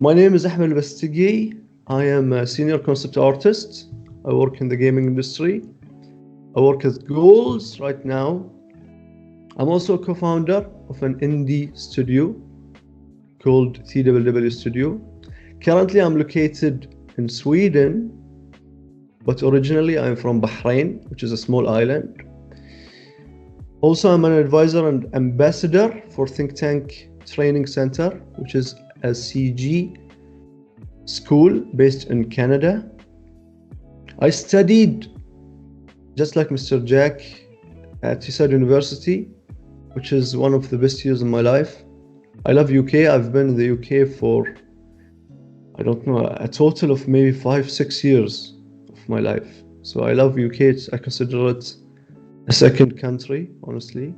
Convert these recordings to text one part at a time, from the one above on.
My name is Ahmed Albastaki. I am a senior concept artist. I work in the gaming industry. I work with goals right now. I'm also a co-founder of an indie studio called TWW Studio. Currently, I'm located in Sweden, but originally I'm from Bahrain, which is a small island. Also, I'm an advisor and ambassador for Think Tank Training Center, which is a CG school based in Canada. I studied, just like Mr. Jack, at Tyneside University, which is one of the best years in my life. I love UK. I've been in the UK for, I don't know, a total of maybe 5-6 years of my life. So I love UK. I consider it a second country, honestly.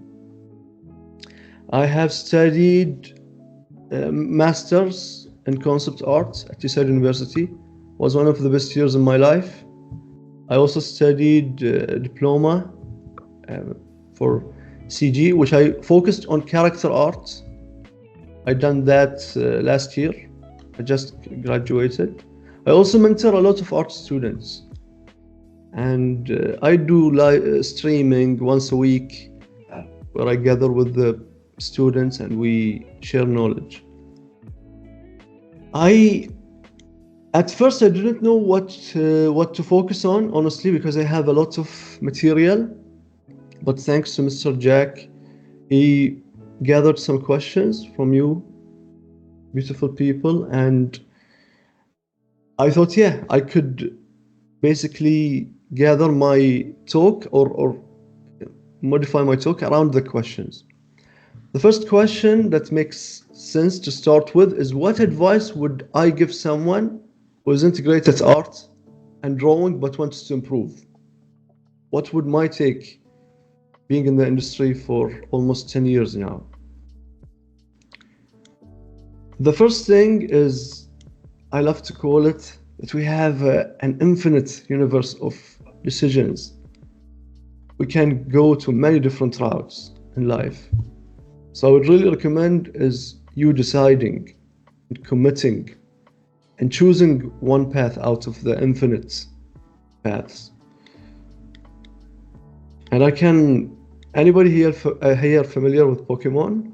I have studied masters in concept art at Tyneside University. Was one of the best years in my life. I also studied diploma for CG, which I focused on character art. I done that last year. I just graduated. I also mentor a lot of art students, and I do live streaming once a week, where I gather with the students and we share knowledge. At first I didn't know what to focus on, honestly, because I have a lot of material. But thanks to Mr. Jack, he gathered some questions from you, beautiful people, and I thought, yeah, I could basically gather my talk or modify my talk around the questions. The first question that makes sense to start with is, what advice would I give someone who is integrated art and drawing but wants to improve? What would my take, being in the industry for almost 10 years now? The first thing is, I love to call it that we have an infinite universe of decisions. We can go to many different routes in life. So I would really recommend is you deciding and committing and choosing one path out of the infinite paths. And anybody here familiar with Pokemon?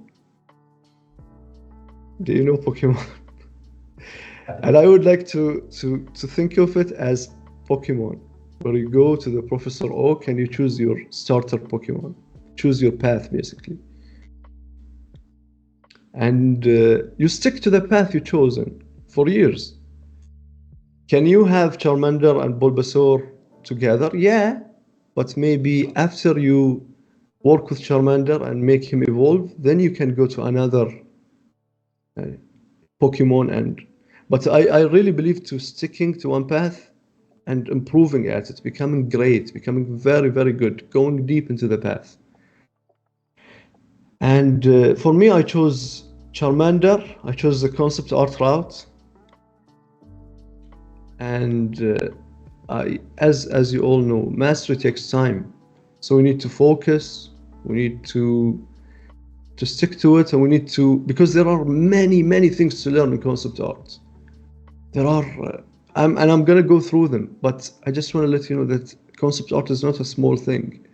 Do you know Pokemon? And I would like to think of it as Pokemon, where you go to the Professor Oak and you choose your starter Pokemon, choose your path basically. And you stick to the path you've chosen for years. Can you have Charmander and Bulbasaur together? Yeah, but maybe after you work with Charmander and make him evolve, then you can go to another Pokemon. But I really believe to sticking to one path and improving at it, becoming great, becoming very, very good, going deep into the path. And for me, I chose Charmander. I chose the concept art route. And as you all know, mastery takes time. So we need to focus, we need to stick to it, and we need to, because there are many, many things to learn in concept art. There are, and I'm gonna go through them, but I just want to let you know that concept art is not a small thing.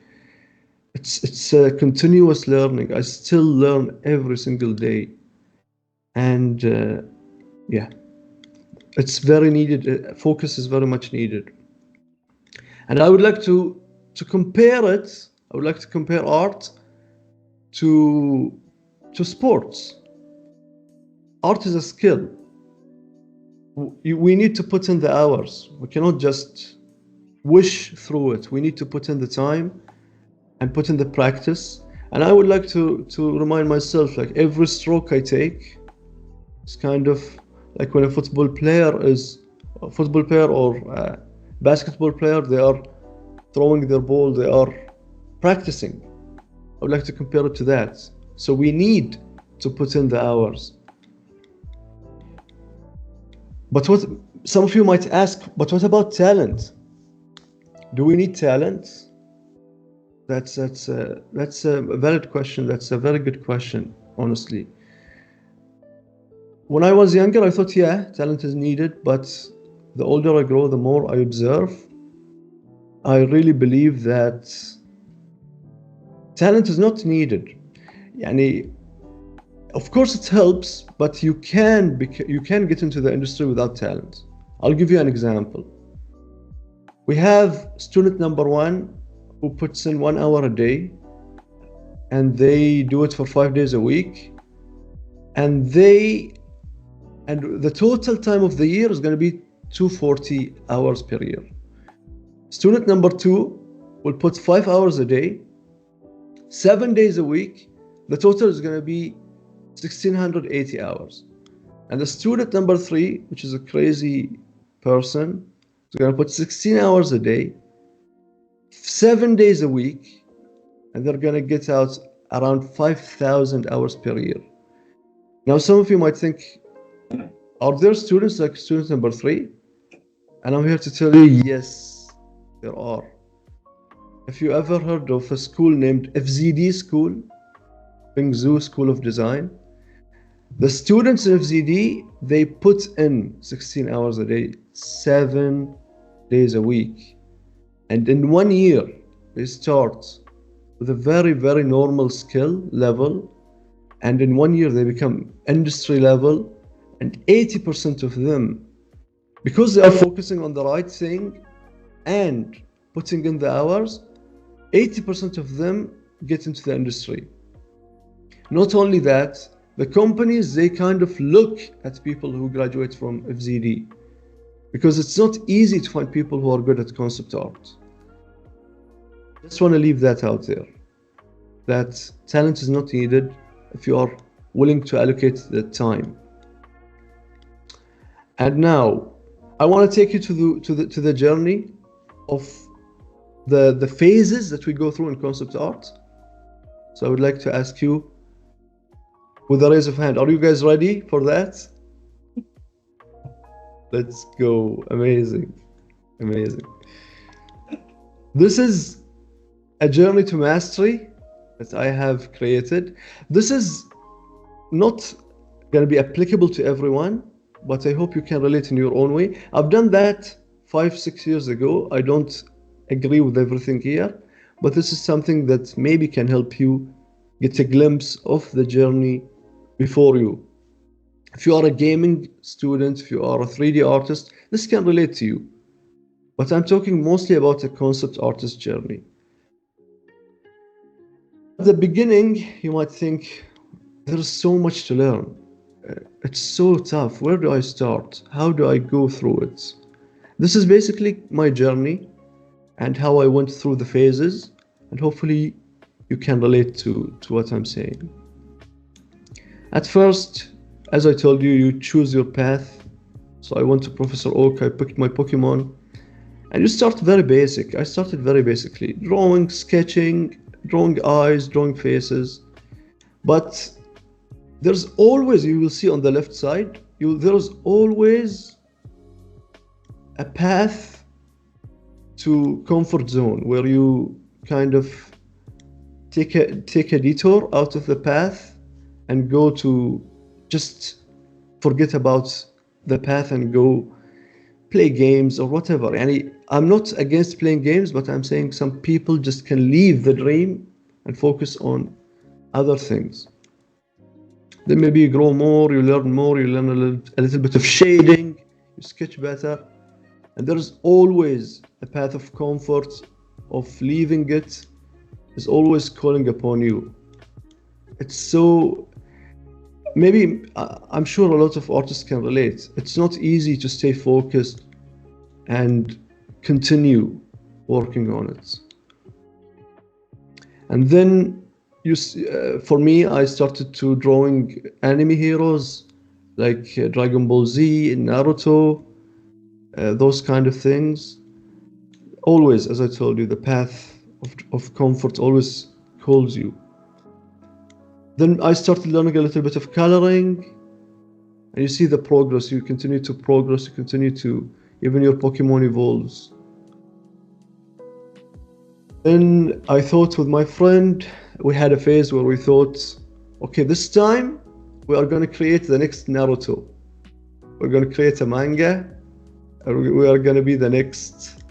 It's a continuous learning. I still learn every single day. And yeah, it's very needed. Focus is very much needed. And I would like to compare it. I would like to compare art to sports. Art is a skill. We need to put in the hours. We cannot just wish through it. We need to put in the time and put in the practice. And I would like to remind myself, like, every stroke I take, it's kind of like when a football player or a basketball player, they are throwing their ball, they are practicing. I would like to compare it to that. So we need to put in the hours. But what some of you might ask, but what about talent? Do we need talent? That's a valid question. That's a very good question, honestly. When I was younger, I thought, yeah, talent is needed, but the older I grow, the more I observe, I really believe that talent is not needed. Yani, of course it helps, but you can get into the industry without talent. I'll give you an example. We have student number 1 who puts in 1 hour a day, and they do it for 5 days a week, and the total time of the year is going to be 240 hours per year. Student number 2 will put 5 hours a day, 7 days a week. The total is going to be 1680 hours. And the student number 3, which is a crazy person, is going to put 16 hours a day, 7 days a week, and they're going to get out around 5,000 hours per year. Now, some of you might think, are there students like student number 3? And I'm here to tell you, yes, there are. If you ever heard of a school named FZD School, Bingzhou School of Design, the students in FZD, they put in 16 hours a day, 7 days a week. And in 1 year, they start with a very, very normal skill level. And in 1 year, they become industry level. And 80% of them, because they are focusing on the right thing and putting in the hours, 80% of them get into the industry. Not only that, the companies, they kind of look at people who graduate from FZD, because it's not easy to find people who are good at concept art. Just want to leave that out there, that talent is not needed if you are willing to allocate the time. And now I want to take you to the journey of the phases that we go through in concept art. So I would like to ask you, with a raise of hand, are you guys ready for that? Let's go. Amazing. Amazing. This is a journey to mastery that I have created. This is not going to be applicable to everyone, but I hope you can relate in your own way. I've done that 5-6 years ago. I don't agree with everything here, but this is something that maybe can help you get a glimpse of the journey before you. If you are a gaming student, if you are a 3D artist, this can relate to you. But I'm talking mostly about a concept artist journey. At the beginning, you might think, there's so much to learn. It's so tough. Where do I start? How do I go through it? This is basically my journey and how I went through the phases, and hopefully you can relate to what I'm saying. At first, as I told you, you choose your path. So I went to Professor Oak, I picked my Pokemon, and you start very basic. I started very basically, drawing, sketching, drawing eyes, drawing faces. But there's always, you will see on the left side, there's always a path to comfort zone where you kind of take a detour out of the path and go to just forget about the path and go play games or whatever. And I'm not against playing games, but I'm saying some people just can leave the dream and focus on other things. Then maybe you grow more, you learn more, you learn a little bit of shading, you sketch better. And there's always a path of comfort, of leaving it, is always calling upon you. It's so, maybe, I'm sure a lot of artists can relate. It's not easy to stay focused and continue working on it. And then, for me, I started to drawing anime heroes like Dragon Ball Z, Naruto, those kind of things. Always, as I told you, the path of comfort always calls you. Then I started learning a little bit of coloring, and you see the progress. You continue to progress, you continue to, even your Pokemon evolves. Then I thought with my friend, we had a phase where we thought, okay, this time we are going to create the next Naruto. We're going to create a manga, and we are going to be the next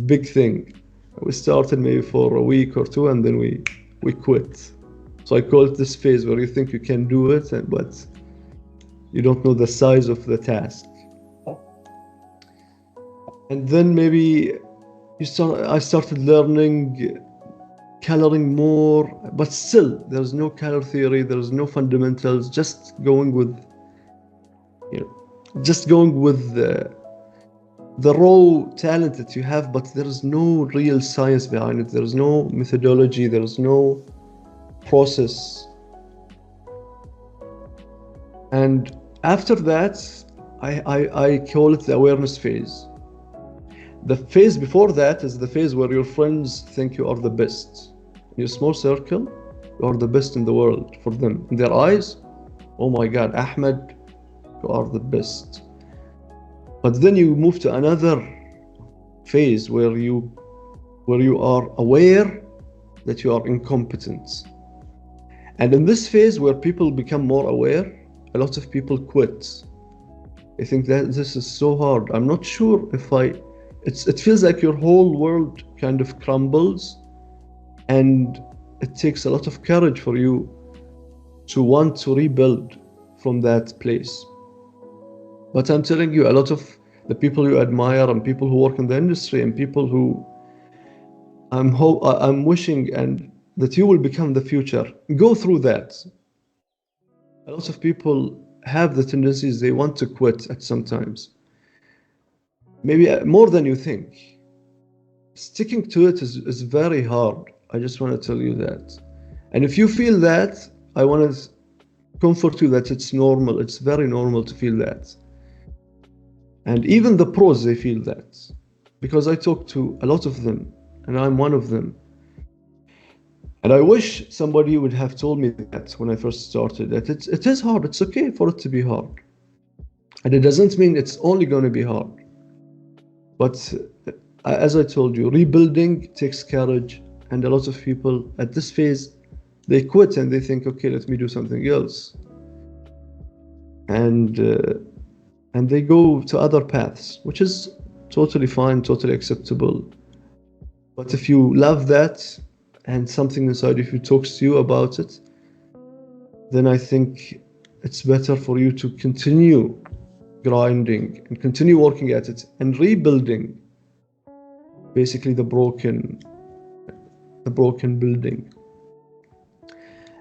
big thing. We started maybe for a week or two, and then we quit. So I call it this phase where you think you can do it, but you don't know the size of the task. And then maybe I started learning coloring more, but still there's no color theory, there's no fundamentals, just going with the raw talent that you have, but there's no real science behind it, there's no methodology, there's no process. And after that, I call it the awareness phase. The phase before that is the phase where your friends think you are the best. In your small circle, you are the best in the world for them. In their eyes, oh my God, Ahmed, you are the best. But then you move to another phase where you are aware that you are incompetent. And in this phase where people become more aware, a lot of people quit. I think that this is so hard. I'm not sure if it feels like your whole world kind of crumbles, and it takes a lot of courage for you to want to rebuild from that place. But I'm telling you, a lot of the people you admire and people who work in the industry and people who I'm wishing and that you will become the future, go through that. A lot of people have the tendencies they want to quit at some times. Maybe more than you think. Sticking to it is very hard. I just want to tell you that. And if you feel that, I want to comfort you that it's normal. It's very normal to feel that. And even the pros, they feel that. Because I talk to a lot of them, and I'm one of them. And I wish somebody would have told me that when I first started, that it is hard. It's okay for it to be hard. And it doesn't mean it's only going to be hard. But as I told you, rebuilding takes courage. And a lot of people at this phase, they quit and they think, okay, let me do something else. And they go to other paths, which is totally fine, totally acceptable. But if you love that and something inside if you talks to you about it, then I think it's better for you to continue grinding and continue working at it and rebuilding basically the broken building.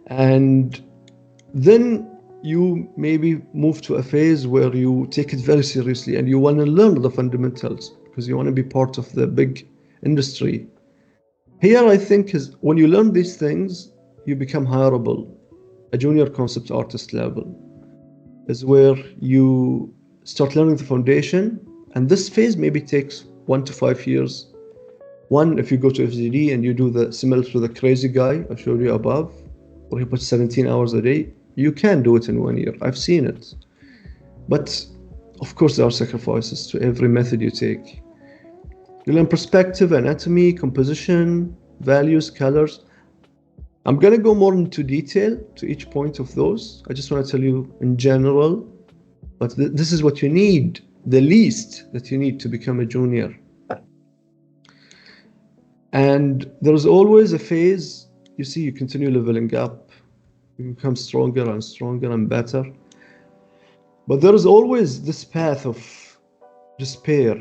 And then you maybe move to a phase where you take it very seriously and you want to learn the fundamentals because you want to be part of the big industry. Here, I think, is when you learn these things, you become hireable. A junior concept artist level is where you start learning the foundation, and this phase maybe takes 1 to 5 years. One, if you go to FZD and you do the similar to the crazy guy I showed you above, where he puts 17 hours a day, you can do it in 1 year. I've seen it. But of course, there are sacrifices to every method you take. You learn perspective, anatomy, composition, values, colors. I'm going to go more into detail to each point of those. I just want to tell you in general, but this is what you need, the least that you need to become a junior. And there's always a phase, you see, you continue leveling up, you become stronger and stronger and better. But there is always this path of despair.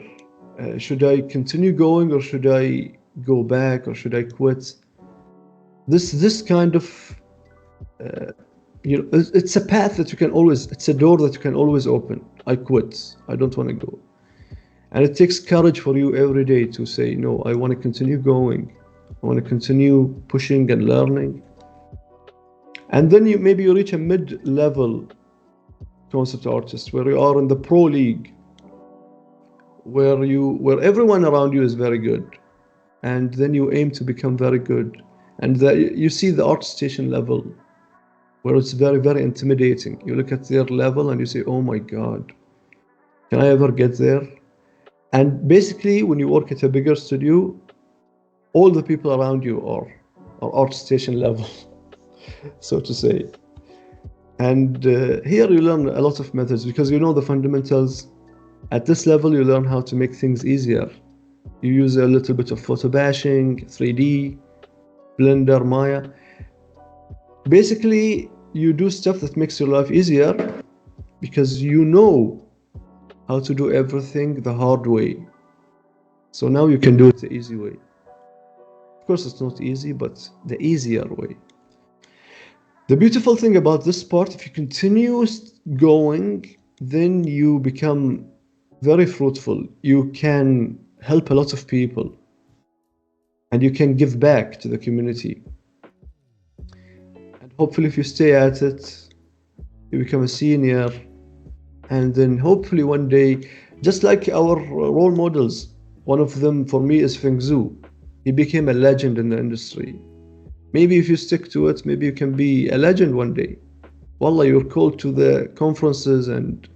Should I continue going, or should I go back, or should I quit? This kind of, it's a path that you can always, it's a door that you can always open. I quit. I don't want to go. And it takes courage for you every day to say, no, I want to continue going. I want to continue pushing and learning. And then maybe you reach a mid-level concept artist where you are in the pro league, where everyone around you is very good, and then you aim to become very good, and you see the art station level where it's very, very intimidating. You look at their level and you say, oh my God, can I ever get there? And basically, when you work at a bigger studio, all the people around you are art station level, so to say. And here you learn a lot of methods because you know the fundamentals. At this level, you learn how to make things easier. You use a little bit of photo bashing, 3D, Blender, Maya. Basically, you do stuff that makes your life easier because you know how to do everything the hard way. So now you can do it the easy way. Of course, it's not easy, but the easier way. The beautiful thing about this part, if you continue going, then you become very fruitful. You can help a lot of people and you can give back to the community. And hopefully if you stay at it, you become a senior, and then hopefully one day, just like our role models, one of them for me is Feng Zhu. He became a legend in the industry. Maybe if you stick to it, maybe you can be a legend one day. Wallah, you're called to the conferences and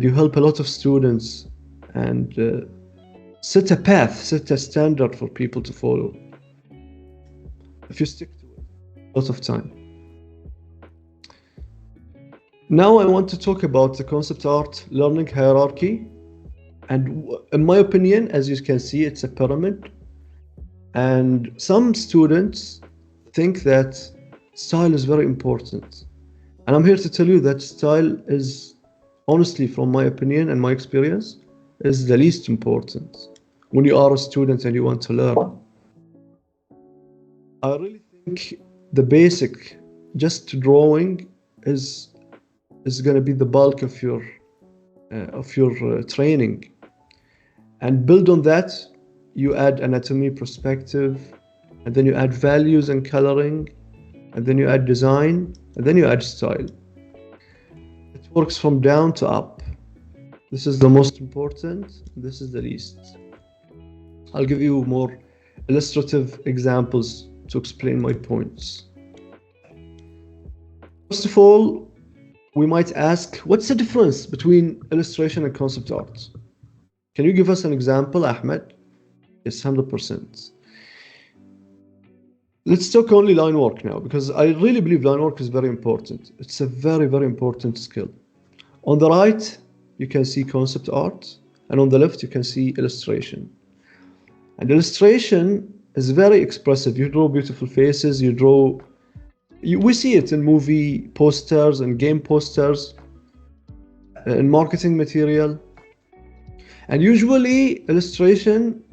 you help a lot of students and set a path, set a standard for people to follow. If you stick to it, a lot of time. Now I want to talk about the concept art learning hierarchy. And in my opinion, as you can see, it's a pyramid. And some students think that style is very important. And I'm here to tell you that style is, honestly, from my opinion and my experience, is the least important when you are a student and you want to learn. I really think the basic, just drawing, is going to be the bulk of your training. And build on that, you add anatomy, perspective, and then you add values and coloring, and then you add design, and then you add style. It works from down to up. This is the most important, this is the least. I'll give you more illustrative examples to explain my points. First of all, we might ask, what's the difference between illustration and concept art? Can you give us an example, Ahmed? Yes, 100%. Let's talk only line work now, because I really believe line work is very important. It's a very, very important skill. On the right, you can see concept art, and on the left, you can see illustration. And illustration is very expressive. You draw beautiful faces, we see it in movie posters and game posters, in marketing material. And usually illustration,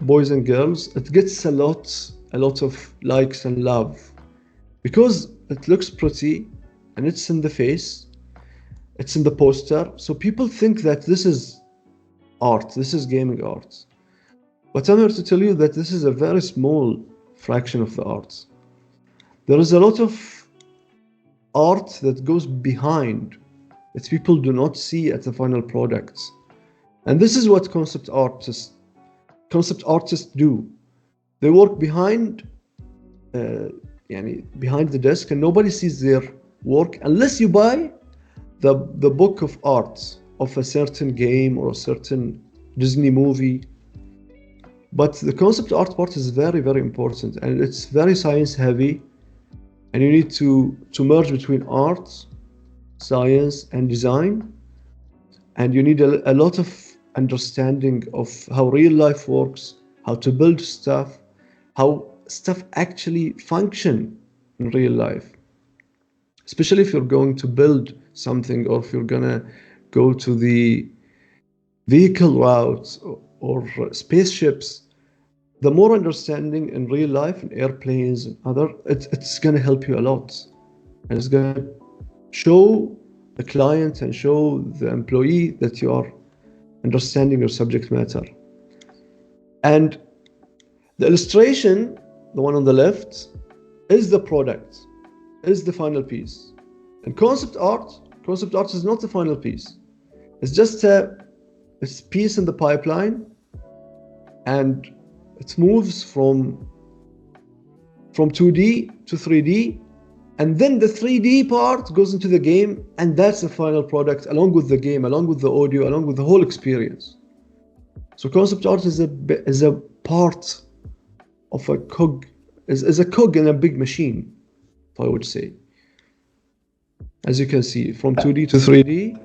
boys and girls, it gets a lot of likes and love because it looks pretty and it's in the face, it's in the poster. So people think that this is art, this is gaming art. But I'm here to tell you that this is a very small fraction of the art. There is a lot of art that goes behind that people do not see at the final product. And this is what concept artists do. They work behind the desk and nobody sees their work unless you buy the book of art of a certain game or a certain Disney movie. But the concept art part is very, very important and it's very science heavy, and you need to merge between art, science and design, and you need a lot of understanding of how real life works, how to build stuff, how stuff actually function in real life. Especially if you're going to build something or if you're gonna go to the vehicle routes or spaceships. The more understanding in real life, in airplanes and it's gonna help you a lot. And it's gonna show the client and show the employee that you are understanding your subject matter. And the illustration, the one on the left, is the product, is the final piece. And concept art is not the final piece. It's just a piece in the pipeline, and it moves from 2D to 3D, and then the 3D part goes into the game, and that's the final product along with the game, along with the audio, along with the whole experience. So concept art is a part of a cog, is a cog in a big machine, I would say. as you can see, from 2D to 3D,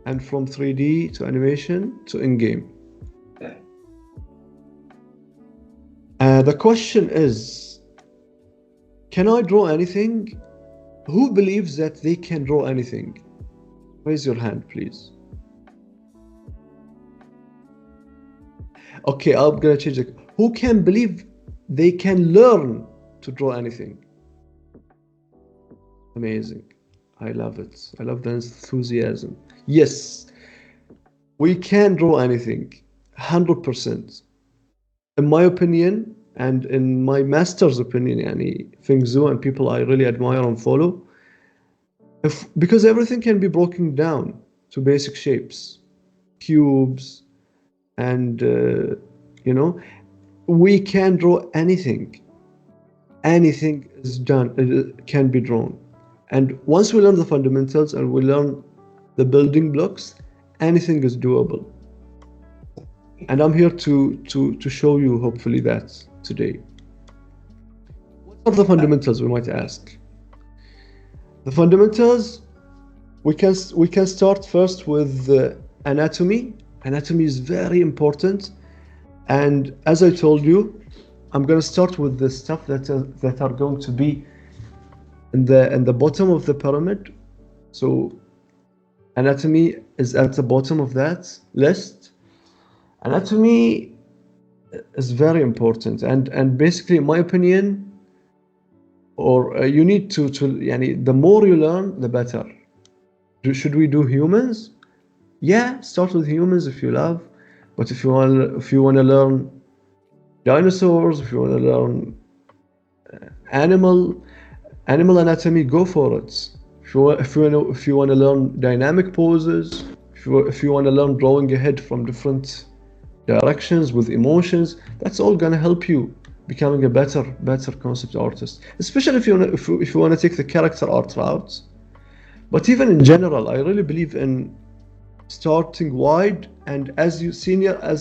and from 3D to animation to in-game. The question is, can I draw anything? Who believes that they can draw anything? Raise your hand, please. Okay, I'm gonna change it. Who can believe they can learn to draw anything? Amazing. I love it. I love the enthusiasm. Yes, we can draw anything, 100%. In my opinion, and in my master's opinion, yani Feng Zhu and people I really admire and follow, because everything can be broken down to basic shapes, cubes, and you know, we can draw anything. Anything is done, it can be drawn. And once we learn the fundamentals and we learn the building blocks, anything is doable. And I'm here to show you, hopefully, that today. What are the fundamentals, we might ask? The fundamentals, we can start first with anatomy. Anatomy is very important. And as I told you, I'm going to start with the stuff that are going to be in the bottom of the pyramid. So anatomy is at the bottom of that list. Anatomy is very important, and basically, in my opinion, or you need to yani, the more you learn, the better. Should we do humans? Yeah, start with humans if you love, but if you want to learn dinosaurs, if you want to learn animal anatomy, go for it. If you want to learn dynamic poses, if you want to learn drawing a head from different directions with emotions, that's all gonna help you becoming a better concept artist. Especially if you want to take the character art route. But even in general, I really believe in starting wide, and as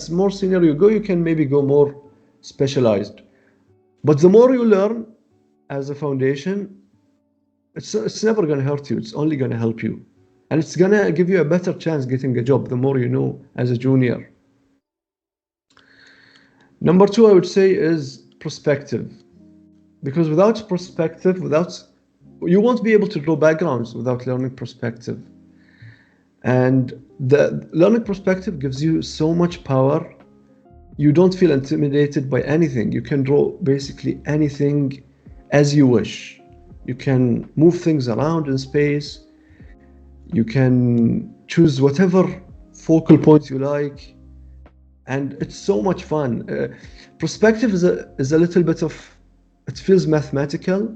more senior you go, you can maybe go more specialized. But the more you learn as a foundation, it's never gonna hurt you. It's only gonna help you, and it's gonna give you a better chance getting a job the more you know as a junior. Number 2, I would say, is perspective, because without perspective, you won't be able to draw backgrounds without learning perspective. And the learning perspective gives you so much power. You don't feel intimidated by anything. You can draw basically anything as you wish. You can move things around in space. You can choose whatever focal point you like. And it's so much fun. Perspective is a little bit of, it feels mathematical,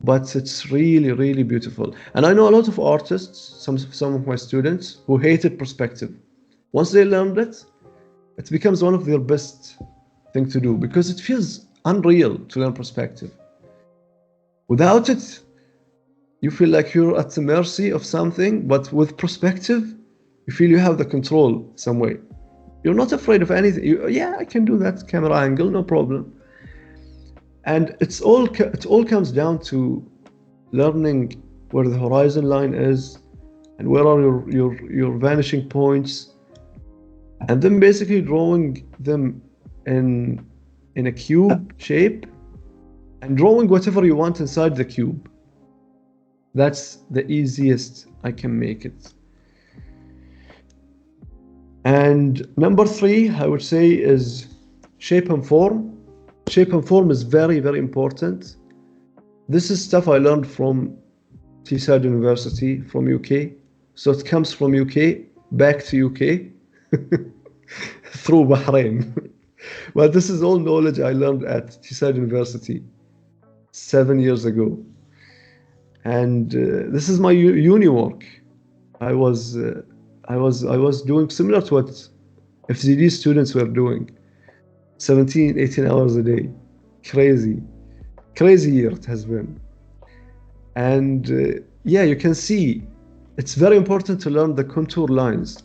but it's really, really beautiful. And I know a lot of artists, some of my students, who hated perspective. Once they learned it, it becomes one of their best thing to do, because it feels unreal to learn perspective. Without it, you feel like you're at the mercy of something, but with perspective, you feel you have the control some way. You're not afraid of anything. Yeah, I can do that camera angle, no problem. And it all comes down to learning where the horizon line is and where are your vanishing points, and then basically drawing them in a cube shape and drawing whatever you want inside the cube. That's the easiest I can make it. And number 3, I would say, is shape and form. Shape and form is very, very important. This is stuff I learned from Tyneside University from UK. So it comes from UK back to UK through Bahrain. But this is all knowledge I learned at Tyneside University 7 years ago. And this is my uni work. I was doing similar to what FZD students were doing, 17, 18 hours a day. Crazy year it has been. And yeah, you can see it's very important to learn the contour lines,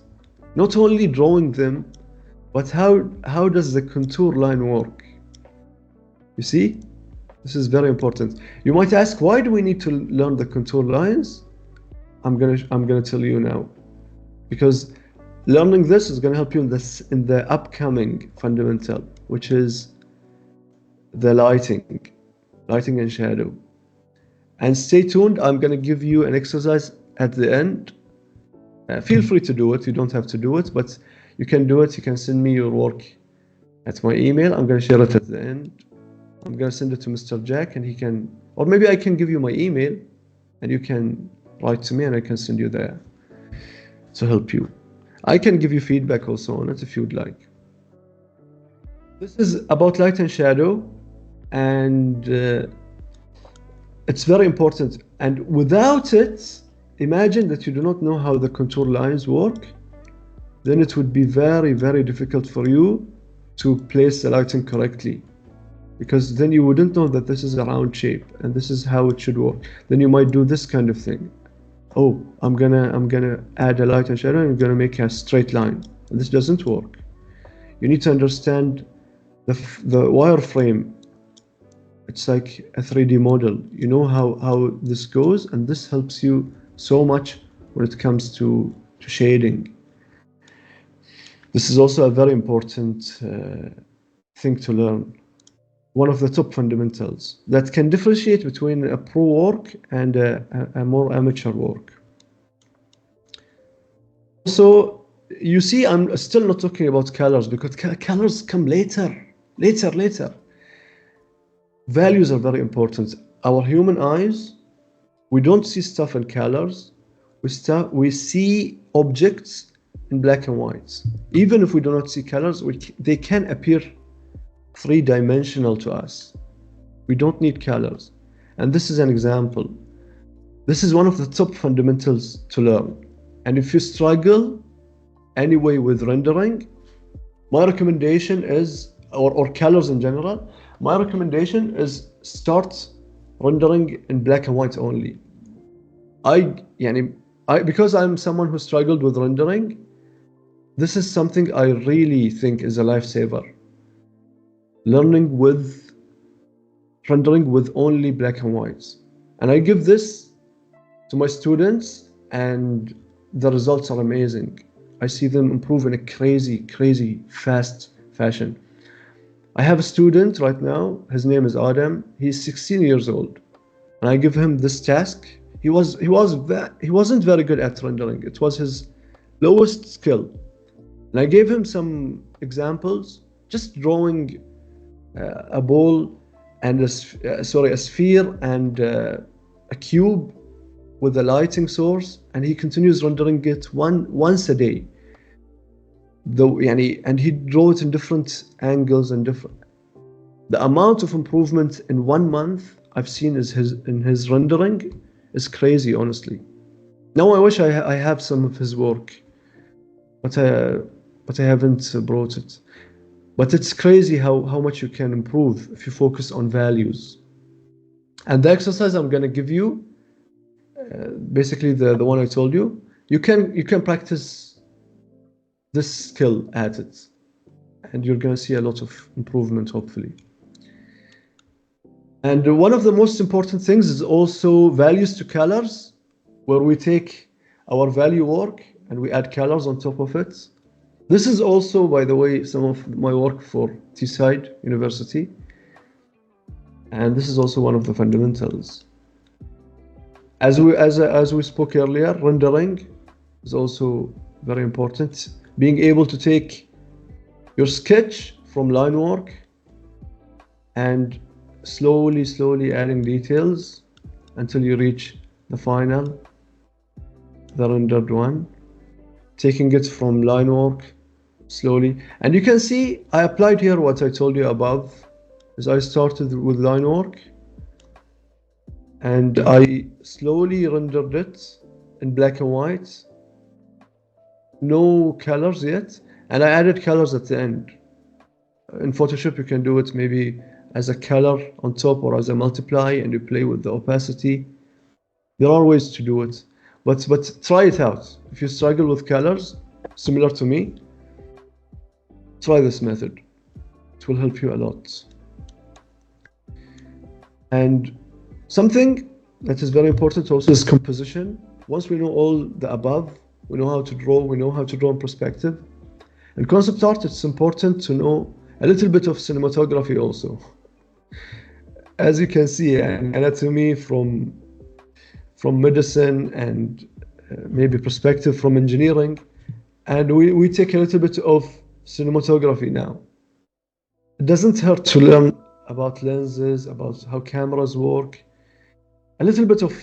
not only drawing them, but how does the contour line work? You see, This is very important. You might ask, why do we need to learn the contour lines? I'm gonna tell you now. Because learning this is gonna help you in the upcoming fundamental, which is the lighting and shadow. And stay tuned, I'm gonna give you an exercise at the end. Feel free to do it, you don't have to do it, but you can do it. You can send me your work at my email. I'm gonna share it at the end. I'm gonna send it to Mr. Jack, and he can, or maybe I can give you my email and you can write to me and I can send you there to help you. I can give you feedback also on it if you'd like. This is about light and shadow, and it's very important. And without it, imagine that you do not know how the contour lines work, then it would be very, very difficult for you to place the lighting correctly, because then you wouldn't know that this is a round shape and this is how it should work. Then you might do this kind of thing. Oh, I'm gonna add a light and shadow and I'm gonna make a straight line, and this doesn't work. You need to understand the wireframe. It's like a 3D model. You know how this goes, and this helps you so much when it comes to shading. This is also a very important thing to learn. One of the top fundamentals that can differentiate between a pro work and a more amateur work. So you see, I'm still not talking about colors, because colors come later. Values are very important. Our human eyes, we don't see stuff in colors. We see objects in black and white. Even if we do not see colors, they can appear three-dimensional to us. We don't need colors. And this is an example. This is one of the top fundamentals to learn. And if you struggle anyway with rendering, my recommendation is, or colors in general, my recommendation is start rendering in black and white only. Because I'm someone who struggled with rendering, this is something I really think is a lifesaver. Rendering with only black and whites. And I give this to my students, and the results are amazing. I see them improve in a crazy fast fashion. I have a student right now, his name is Adam. He's 16 years old. And I give him this task. He wasn't very good at rendering. It was his lowest skill. And I gave him some examples, just drawing a ball and a sphere and a cube with a lighting source, and he continues rendering it once a day. And he draw it in different angles and the amount of improvement in 1 month I've seen in his rendering is crazy, honestly. Now I wish I have some of his work, but I haven't brought it. But it's crazy how much you can improve if you focus on values. And the exercise I'm gonna give you, basically the one I told you, you can practice this skill at it, and you're gonna see a lot of improvement, hopefully. And one of the most important things is also values to colors, where we take our value work and we add colors on top of it. This is also, by the way, some of my work for Tyneside University. And this is also one of the fundamentals. As we spoke earlier, rendering is also very important. Being able to take your sketch from line work and slowly adding details until you reach the final, the rendered one. Taking it from line work slowly. And you can see I applied here what I told you above. Is I started with line work and I slowly rendered it in black and white. No colors yet, and I added colors at the end. In Photoshop you can do it maybe as a color on top or as a multiply, and you play with the opacity. There are ways to do it, but try it out. If you struggle with colors similar to me, try this method. It will help you a lot. And something that is very important also is composition. Once we know all the above, we know how to draw, we know how to draw in perspective. In concept art, it's important to know a little bit of cinematography also. As you can see, anatomy from medicine and maybe perspective from engineering. And we take a little bit of cinematography now. It doesn't hurt to learn about lenses, about how cameras work. A little bit of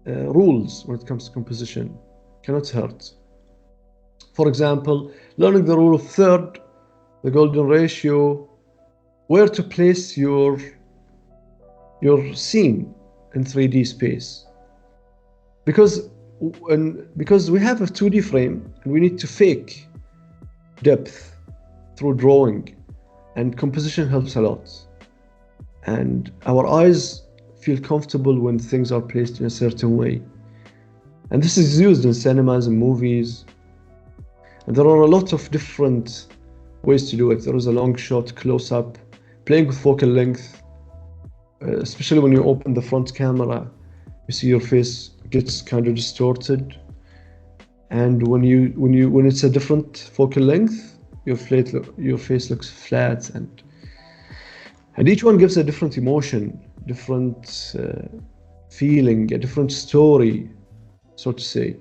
rules when it comes to composition cannot hurt. For example, learning the rule of third, the golden ratio, where to place your scene in 3D space. Because we have a 2D frame and we need to fake depth through drawing, and composition helps a lot. And our eyes feel comfortable when things are placed in a certain way. And this is used in cinemas and movies. And there are a lot of different ways to do it. There is a long shot, close up, playing with focal length, especially when you open the front camera, you see your face gets kind of distorted. And when it's a different focal length, your face looks flat, and each one gives a different emotion, different feeling, a different story, so to say.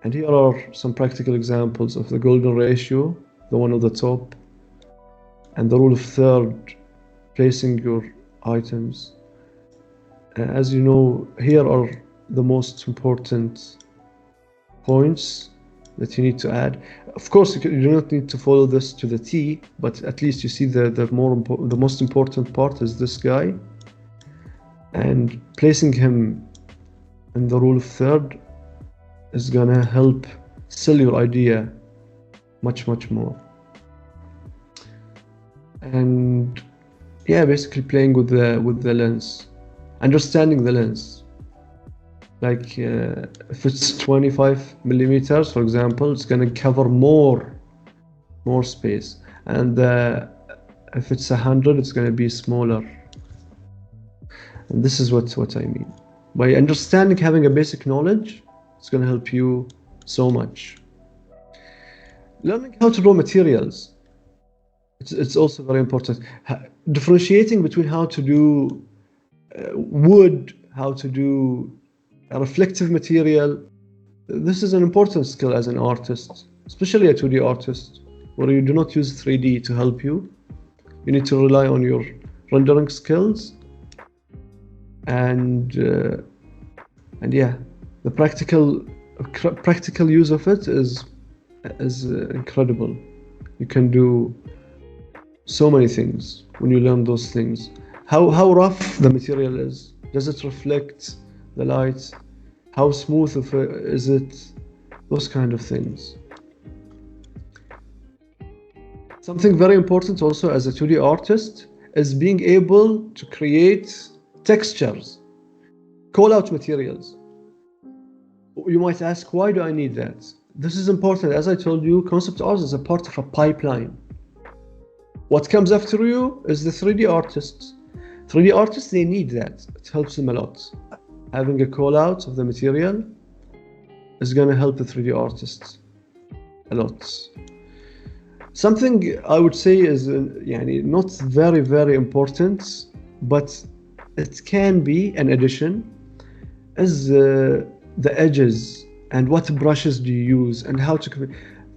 And here are some practical examples of the golden ratio, the one on the top, and the rule of third, placing your items. As you know, here are the most important points that you need to add. Of course, you do not need to follow this to the T, but at least you see the most important part is this guy, and placing him in the rule of third is gonna help sell your idea much more. And yeah, basically playing with the lens, understanding the lens. Like if it's 25 millimeters, for example, it's gonna cover more space, and if it's 100, it's gonna be smaller. And this is what I mean by understanding, having a basic knowledge. It's gonna help you so much. Learning how to draw materials, it's also very important. Differentiating between how to do wood, how to do a reflective material. This is an important skill as an artist, especially a 2D artist, where you do not use 3D to help you. You need to rely on your rendering skills, and yeah, the practical use of it is incredible. You can do so many things when you learn those things. How rough the material is, does it reflect the light, how smooth is it, those kind of things. Something very important also as a 2D artist is being able to create textures, call out materials. You might ask, why do I need that? This is important. As I told you, concept art is a part of a pipeline. What comes after you is the 3D artists. 3D artists, they need that. It helps them a lot. Having a call out of the material is going to help the 3D artists a lot. Something I would say is not very important, but it can be an addition, is the edges and what brushes do you use and how to.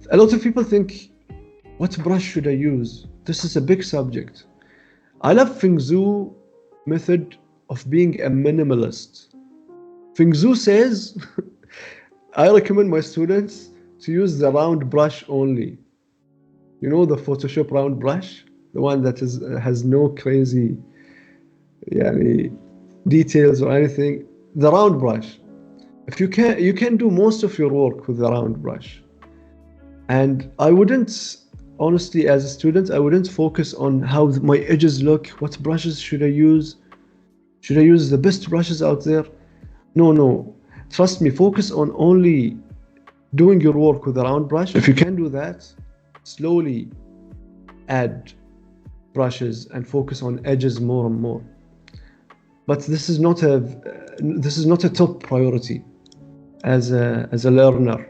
A lot of people think, what brush should I use? This is a big subject. I love Feng Zhu method of being a minimalist. Feng Zhu says, I recommend my students to use the round brush only. You know, the Photoshop round brush, the one that has no crazy details or anything. The round brush. If you can do most of your work with the round brush. And I wouldn't, honestly, as a student, I wouldn't focus on how my edges look. What brushes should I use? Should I use the best brushes out there? No. Trust me, focus on only doing your work with the round brush. If you can do that, slowly add brushes and focus on edges more and more. but this is not a top priority as a learner.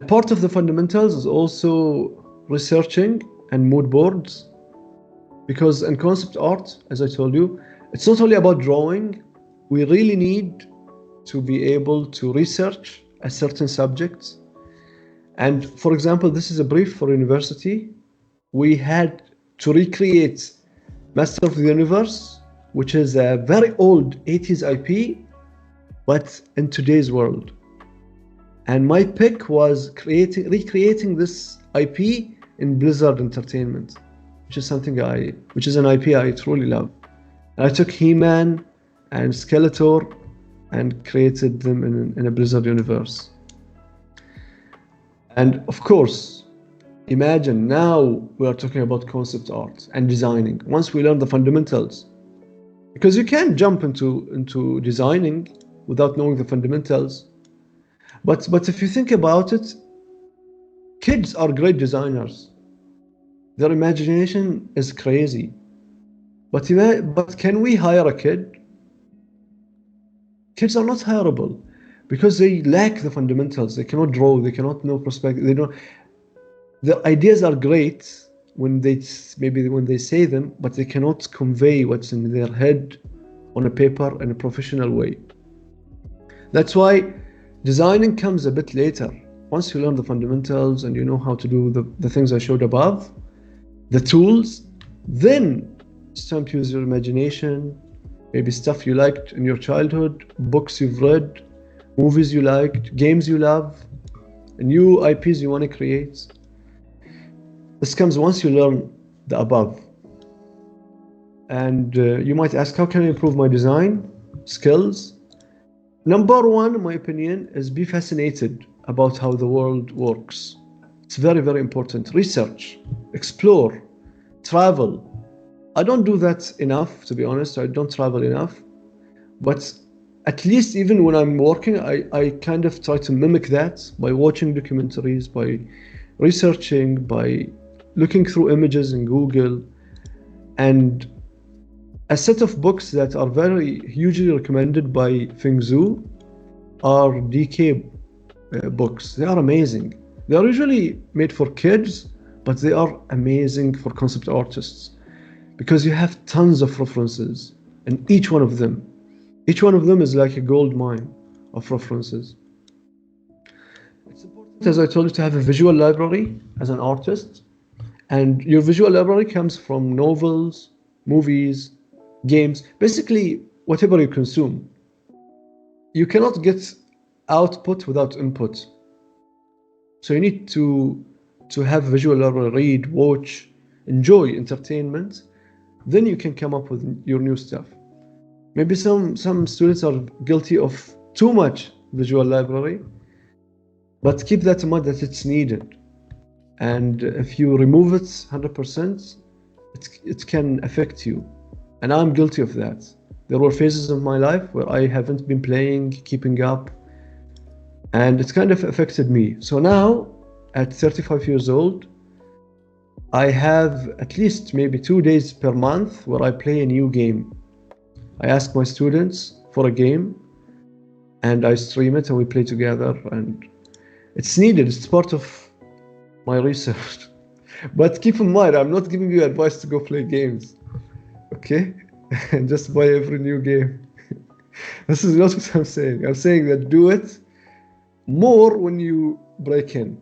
Part of the fundamentals is also researching and mood boards, because in concept art, as I told you, it's not only about drawing. We really need to be able to research a certain subject. And for example, this is a brief for university. We had to recreate Master of the Universe, which is a very old 80s IP, but in today's world. And my pick was recreating this IP in Blizzard Entertainment, which is an IP I truly love. And I took He-Man and Skeletor and created them in a Blizzard universe. And of course, imagine now we are talking about concept art and designing. Once we learn the fundamentals, because you can't jump into designing without knowing the fundamentals. But if you think about it, kids are great designers. Their imagination is crazy. But can we hire a kid? Kids are not hireable because they lack the fundamentals. They cannot draw. They cannot know perspective. They don't. Their ideas are great when they say them, but they cannot convey what's in their head on a paper in a professional way. That's why designing comes a bit later. Once you learn the fundamentals and you know how to do the things I showed above, the tools, then it's time to use your imagination, maybe stuff you liked in your childhood, books you've read, movies you liked, games you love, new IPs you want to create. This comes once you learn the above. And you might ask, how can I improve my design skills? Number one, in my opinion, is be fascinated about how the world works. It's very, very important. Research, explore, travel. I don't do that enough, to be honest. I don't travel enough. But at least even when I'm working, I kind of try to mimic that by watching documentaries, by researching, by looking through images in Google. And a set of books that are very hugely recommended by Feng Zhu are DK books. They are amazing. They are usually made for kids, but they are amazing for concept artists because you have tons of references in each one of them. Each one of them is like a gold mine of references. It's important, as I told you, to have a visual library as an artist. And your visual library comes from novels, movies, games, basically whatever you consume. You cannot get output without input. So you need to have a visual library, read, watch, enjoy entertainment. Then you can come up with your new stuff. Maybe some students are guilty of too much visual library, but keep that in mind that it's needed. And if you remove it 100%, it can affect you. And I'm guilty of that. There were phases of my life where I haven't been playing, keeping up, and it kind of affected me. So now, at 35 years old, I have at least maybe 2 days per month where I play a new game. I ask my students for a game, and I stream it, and we play together, and it's needed. It's part of my research. But keep in mind, I'm not giving you advice to go play games, okay? And just buy every new game. This is not what I'm saying. I'm saying that do it more when you break in.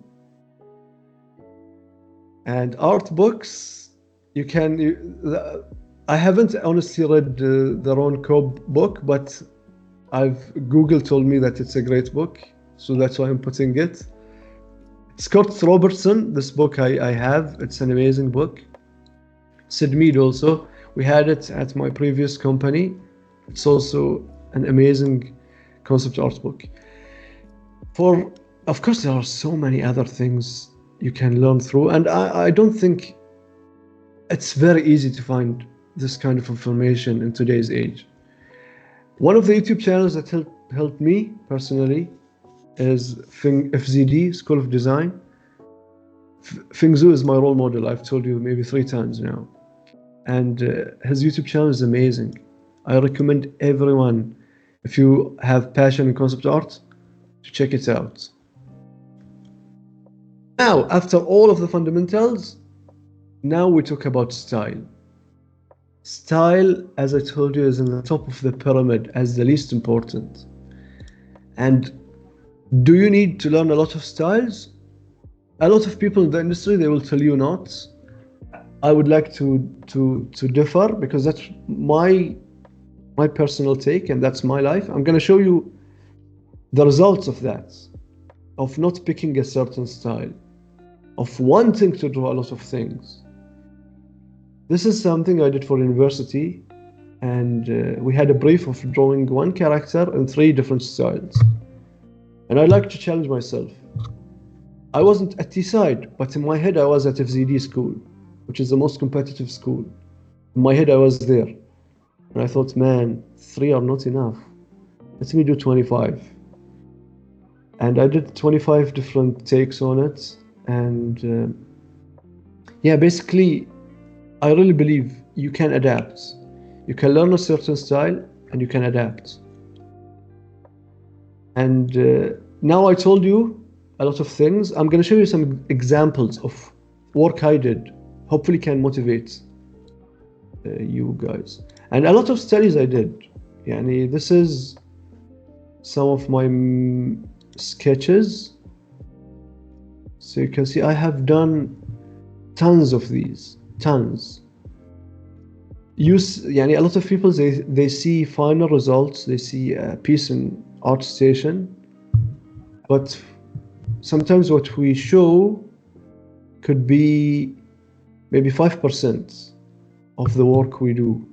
And art books, I haven't honestly read the Ron Cobb book, but Google told me that it's a great book, so that's why I'm putting it. Scott Robertson, this book I have, it's an amazing book. Sid Mead also, we had it at my previous company. It's also an amazing concept art book. Of course, there are so many other things you can learn through, and I don't think it's very easy to find this kind of information in today's age. One of the YouTube channels that helped me personally is FZD, School of Design. Feng Zhu is my role model. I've told you maybe 3 times now. and his YouTube channel is amazing. I recommend everyone, if you have passion in concept art, to check it out. Now, after all of the fundamentals, now we talk about style. Style, as I told you, is in the top of the pyramid as the least important. And do you need to learn a lot of styles? A lot of people in the industry, they will tell you not. I would like to differ, because that's my personal take, and that's my life. I'm going to show you the results of that, of not picking a certain style, of wanting to do a lot of things. This is something I did for university, and we had a brief of drawing one character in 3 different styles. And I like to challenge myself. I wasn't at Tyneside, but in my head I was at FZD school, which is the most competitive school. In my head I was there. And I thought, man, 3 are not enough. Let me do 25. And I did 25 different takes on it. And yeah, basically, I really believe you can adapt. You can learn a certain style and you can adapt. And now I told you a lot of things. I'm going to show you some examples of work I did. Hopefully can motivate you guys. And a lot of studies I did. Yani, this is some of my sketches. So you can see I have done tons of these, tons. Yani, a lot of people, they see final results, they see a piece in ArtStation, but sometimes what we show could be maybe 5% of the work we do.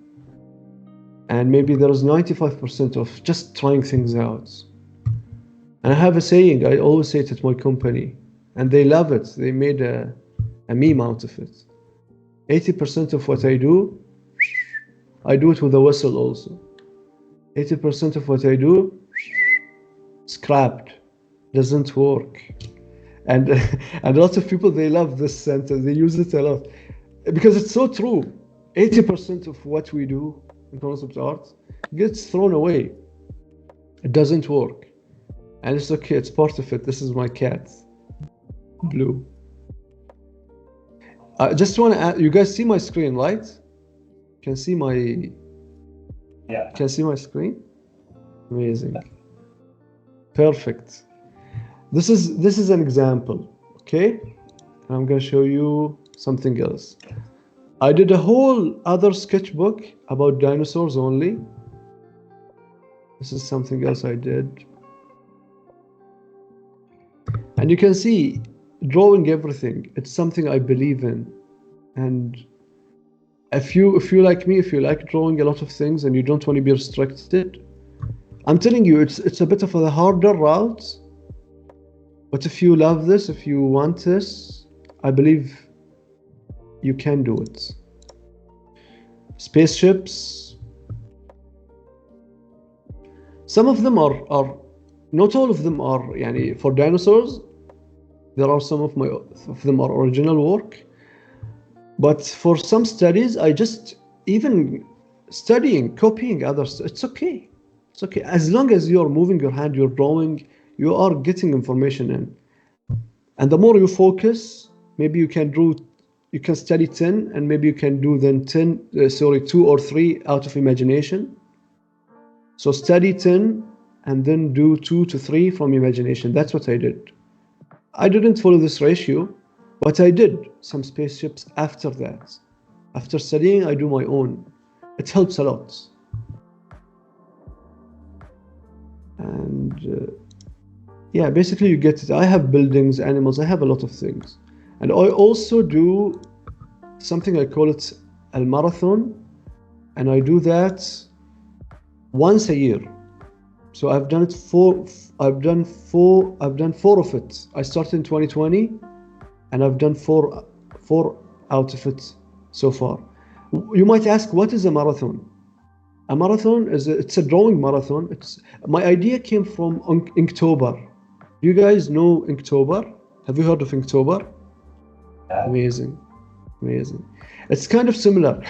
And maybe there is 95% of just trying things out. And I have a saying, I always say it at my company, and they love it. They made a meme out of it. 80% of what I do it with a whistle also. 80% of what I do, scrapped, doesn't work. And a lot of people, they love this sentence, they use it a lot. Because it's so true. 80% of what we do in concept art gets thrown away. It doesn't work. And it's okay, it's part of it. This is my cat, Blue. I just want to add, you guys see my screen, right? Can see my... Yeah. Can see my screen? Amazing. Perfect. This is an example, okay? I'm going to show you something else. I did a whole other sketchbook about dinosaurs only. This is something else I did. And you can see, drawing everything, it's something I believe in. And if you like me, if you like drawing a lot of things and you don't want to be restricted, I'm telling you, it's a bit of a harder route. But if you love this, if you want this, I believe you can do it. Spaceships. Some of them are not all of them are, yani, for dinosaurs. There are some of them are original work. But for some studies, I just, even studying, copying others, it's okay. It's okay. As long as you're moving your hand, you're drawing, you are getting information in. And the more you focus, maybe you can study 10, and maybe you can do then 2 or 3 out of imagination. So study 10 and then do 2 to 3 from imagination. That's what I did. I didn't follow this ratio, but I did some spaceships after that. After studying, I do my own. It helps a lot. And yeah, basically you get it. I have buildings, animals, I have a lot of things. And I also do something, I call it a marathon. And I do that once a year. So I've done 4 of it. I started in 2020 and I've done 4 out of it so far. You might ask, what is a marathon? A marathon it's a drawing marathon. My idea came from Inktober. You guys know Inktober? Have you heard of Inktober? Yeah. Amazing. It's kind of similar.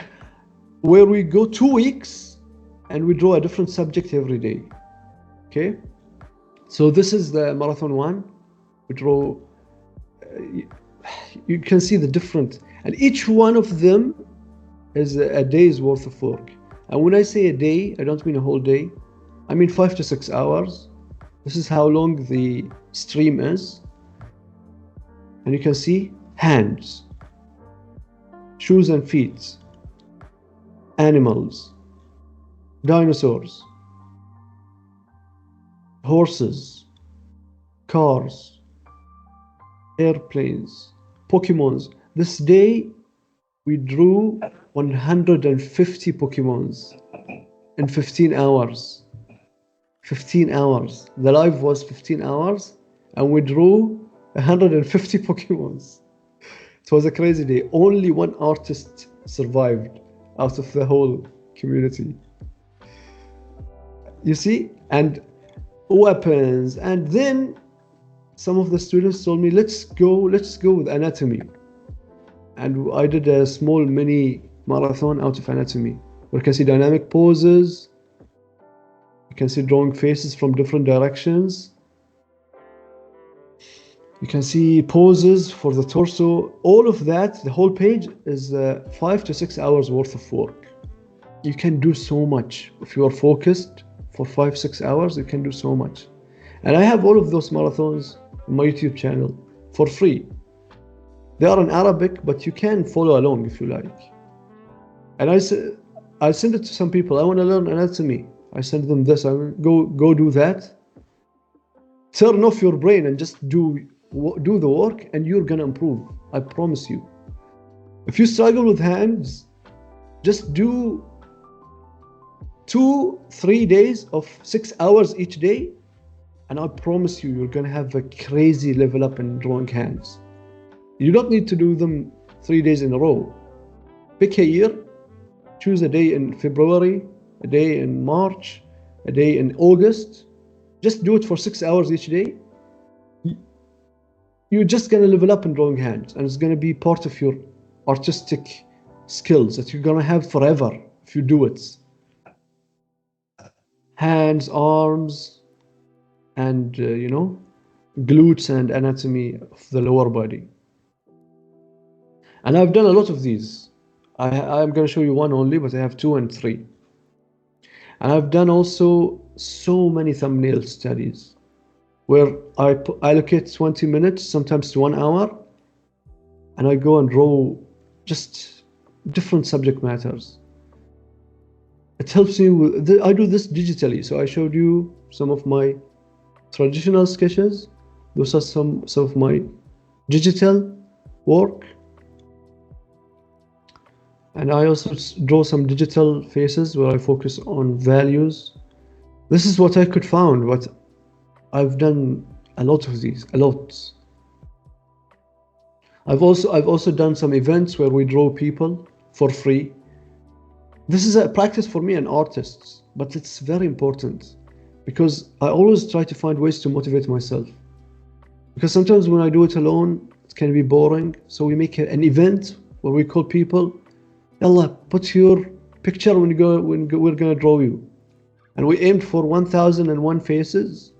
where we go 2 weeks and we draw a different subject every day. Okay, so this is the marathon one. We draw, you can see the different, and each one of them is a day's worth of work. And when I say a day, I don't mean a whole day. I mean 5 to 6 hours. This is how long the stream is. And you can see hands, shoes and feet, animals, dinosaurs, horses, cars, airplanes, Pokemons. This day we drew 150 Pokemons in 15 hours. 15 hours. The live was 15 hours and we drew 150 Pokemons. It was a crazy day. Only one artist survived out of the whole community. You see? And weapons. And then some of the students told me, let's go with anatomy. And I did a small mini marathon out of anatomy, where you can see dynamic poses, you can see drawing faces from different directions, you can see poses for the torso. All of that, the whole page is 5 to 6 hours worth of work. You can do so much. If you are focused for 5-6 hours, you can do so much. And I have all of those marathons on my YouTube channel for free. They are in Arabic, but you can follow along if you like. And I send it to some people. I want to learn anatomy. I send them this. I go do that. Turn off your brain and just do the work, and you're gonna improve. I promise you. If you struggle with hands, just do 2-3 days of 6 hours each day, and I promise you, you're gonna have a crazy level up in drawing hands. You don't need to do them 3 days in a row. Pick a year, choose a day in February, a day in March, a day in August. Just do it for 6 hours each day. You're just gonna level up in drawing hands, and it's gonna be part of your artistic skills that you're gonna have forever if you do it. Hands, arms, and glutes and anatomy of the lower body. And I've done a lot of these. I'm going to show you one only, but I have 2 and 3. And I've done also so many thumbnail studies where I allocate 20 minutes, sometimes to 1 hour, and I go and draw just different subject matters. It helps me with, I do this digitally. So I showed you some of my traditional sketches. Those are some of my digital work. And I also draw some digital faces where I focus on values. This is what I could find, but I've done a lot of these, a lot. I've also done some events where we draw people for free. This is a practice for me and artists, but it's very important because I always try to find ways to motivate myself. Because sometimes when I do it alone, it can be boring. So we make an event where we call people, Yalla, put your picture when we're gonna draw you. And we aimed for 1,001 faces,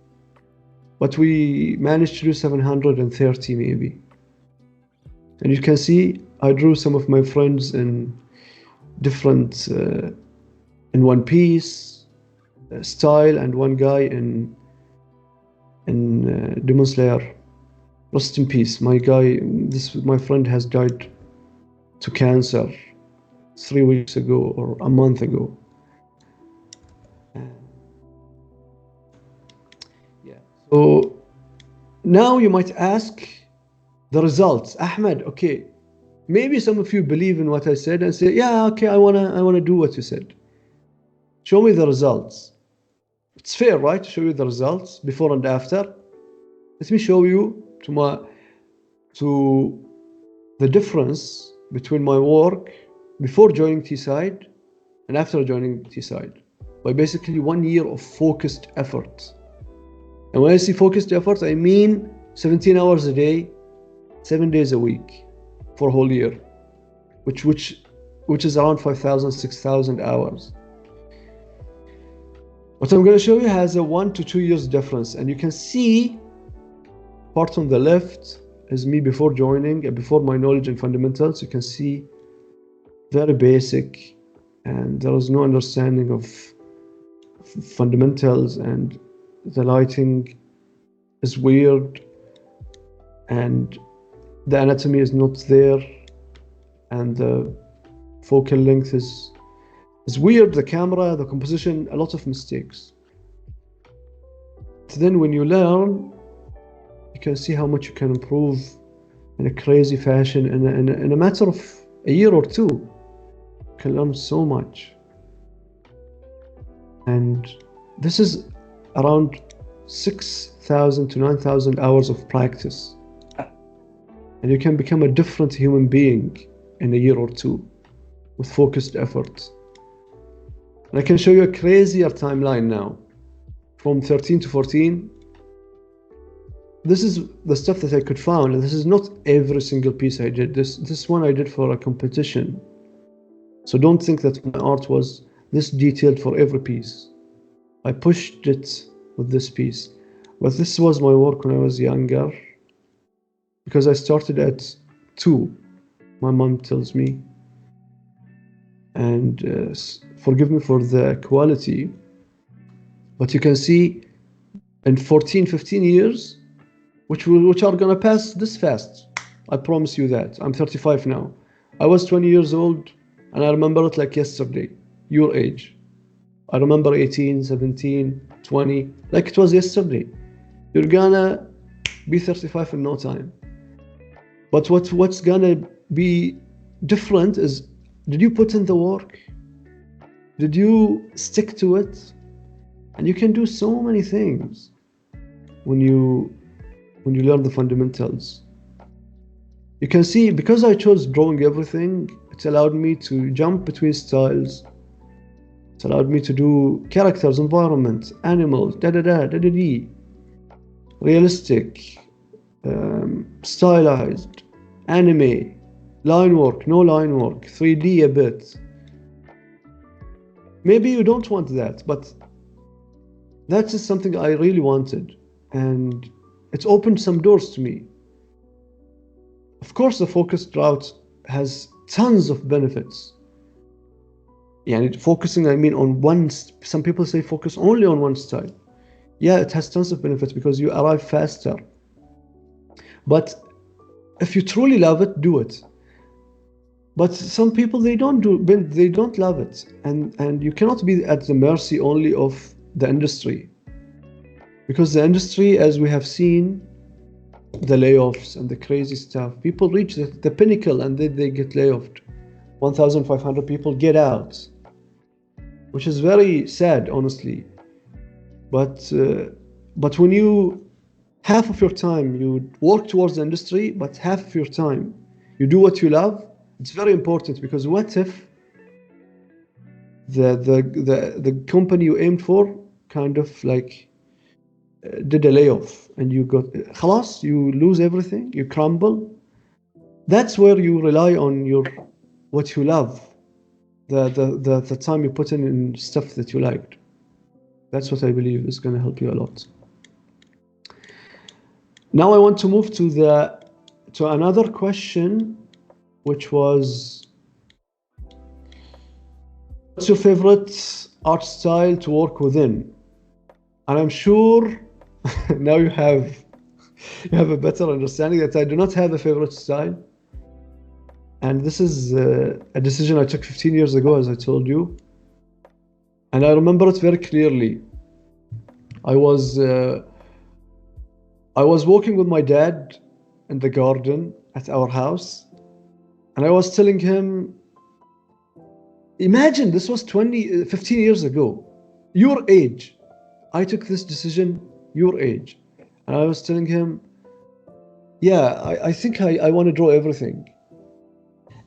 but we managed to do 730 maybe. And you can see I drew some of my friends in different, in one piece style, and one guy in Demon Slayer. Rest in peace. My friend has died to cancer 3 weeks ago or a month ago. So now you might ask the results. Ahmed, okay, maybe some of you believe in what I said and say, yeah, okay, I wanna do what you said. Show me the results. It's fair, right, to show you the results before and after. Let me show you to the difference between my work before joining Tyneside and after joining Tyneside by basically 1 year of focused effort. And when I say focused effort, I mean 17 hours a day, 7 days a week for a whole year, which which is around 5,000, 6,000 hours. What I'm going to show you has a 1 to 2 years difference, and you can see part on the left is me before joining and before my knowledge and fundamentals. You can see very basic, and there was no understanding of fundamentals, and the lighting is weird, and the anatomy is not there, and the focal length is weird, the camera, the composition, a lot of mistakes. So then when you learn, you can see how much you can improve in a crazy fashion in a matter of a year or two. You can learn so much. And this is around 6,000 to 9,000 hours of practice. And you can become a different human being in a year or two with focused effort. And I can show you a crazier timeline now. From 13 to 14, this is the stuff that I could find, and this is not every single piece I did. This one I did for a competition. So don't think that my art was this detailed for every piece. I pushed it with this piece. But this was my work when I was younger, because I started at 2, my mom tells me. And forgive me for the quality, but you can see in 14, 15 years, which are gonna pass this fast. I promise you that. I'm 35 now. I was 20 years old, and I remember it like yesterday, your age. I remember 18, 17, 20, like it was yesterday. You're gonna be 35 in no time. But what's gonna be different is, did you put in the work? Did you stick to it? And you can do so many things when you learn the fundamentals. You can see, because I chose drawing everything, it allowed me to jump between styles. It allowed me to do characters, environment, animals, realistic, stylized, anime, line work, no line work, 3D a bit. Maybe you don't want that, but that's just something I really wanted, and it's opened some doors to me. Of course, the focused route has tons of benefits. Yeah, focusing, I mean, on one. Some people say focus only on one style. Yeah, it has tons of benefits because you arrive faster. But if you truly love it, do it. But some people, they don't love it, and you cannot be at the mercy only of the industry, because the industry, as we have seen, the layoffs and the crazy stuff, people reach the pinnacle and then they get laid off. 1,500 people get out, which is very sad, honestly. But when you, half of your time you work towards the industry, but half of your time you do what you love, it's very important. Because what if the company you aimed for kind of like did a layoff, and you got خلاص, you lose everything, you crumble. That's where you rely on what you love, the time you put in stuff that you liked. That's what I believe is going to help you a lot. Now I want to move to another question, which was, what's your favorite art style to work within? And I'm sure now you have a better understanding that I do not have a favorite style. And this is a decision I took 15 years ago, as I told you. And I remember it very clearly. I was walking with my dad in the garden at our house, and I was telling him, imagine this was 15 years ago, your age. I took this decision, your age. And I was telling him, yeah, I think I want to draw everything.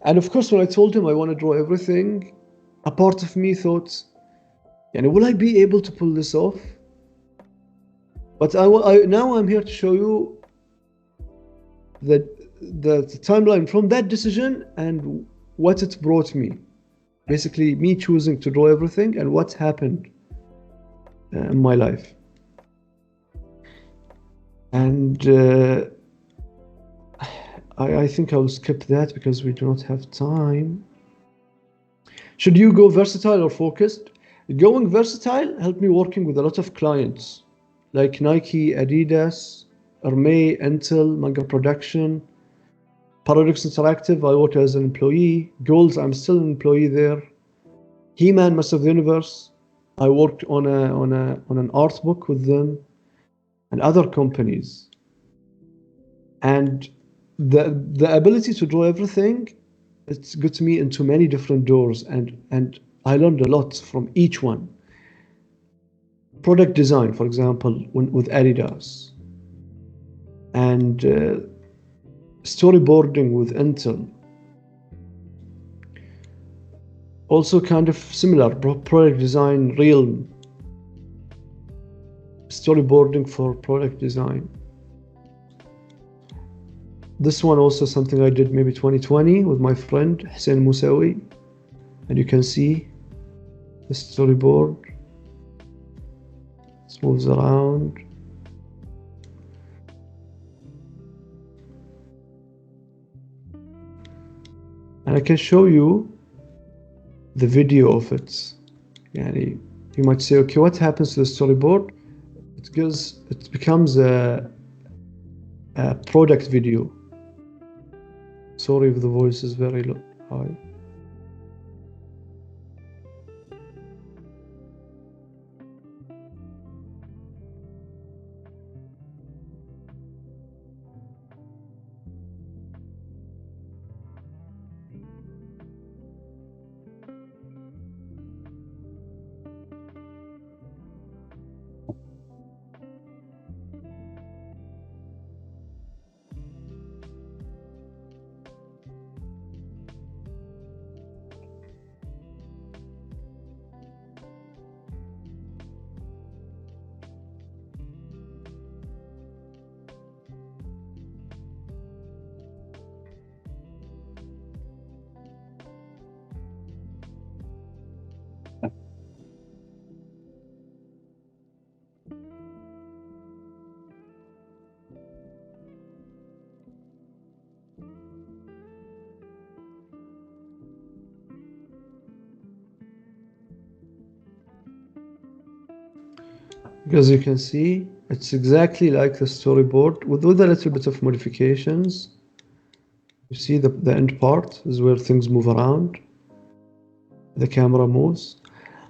And of course, when I told him I want to draw everything, a part of me thought, will I be able to pull this off? But now I'm here to show you that the timeline from that decision and what it brought me basically me choosing to draw everything and what's happened in my life. And I think I'll skip that because we do not have time. Should you go versatile or focused? Going versatile helped me working with a lot of clients like Nike, Adidas, Hermé, Intel, Manga Production, Paradox Interactive. I worked as an employee. Goals, I'm still an employee there. He-Man, Master of the Universe, I worked on an art book with them, and other companies. And the ability to draw everything, it's got me into many different doors, and I learned a lot from each one. Product design, for example, with Adidas, and storyboarding with Intel. Also kind of similar, product design realm. Storyboarding for product design. This one also something I did maybe 2020 with my friend Hussein Musawi. And you can see the storyboard. It moves around. And I can show you the video of it. Yani, you might say, okay, what happens to the storyboard? It becomes a product video. Sorry if the voice is very low, high. As you can see, it's exactly like the storyboard with a little bit of modifications. You see the end part is where things move around. The camera moves.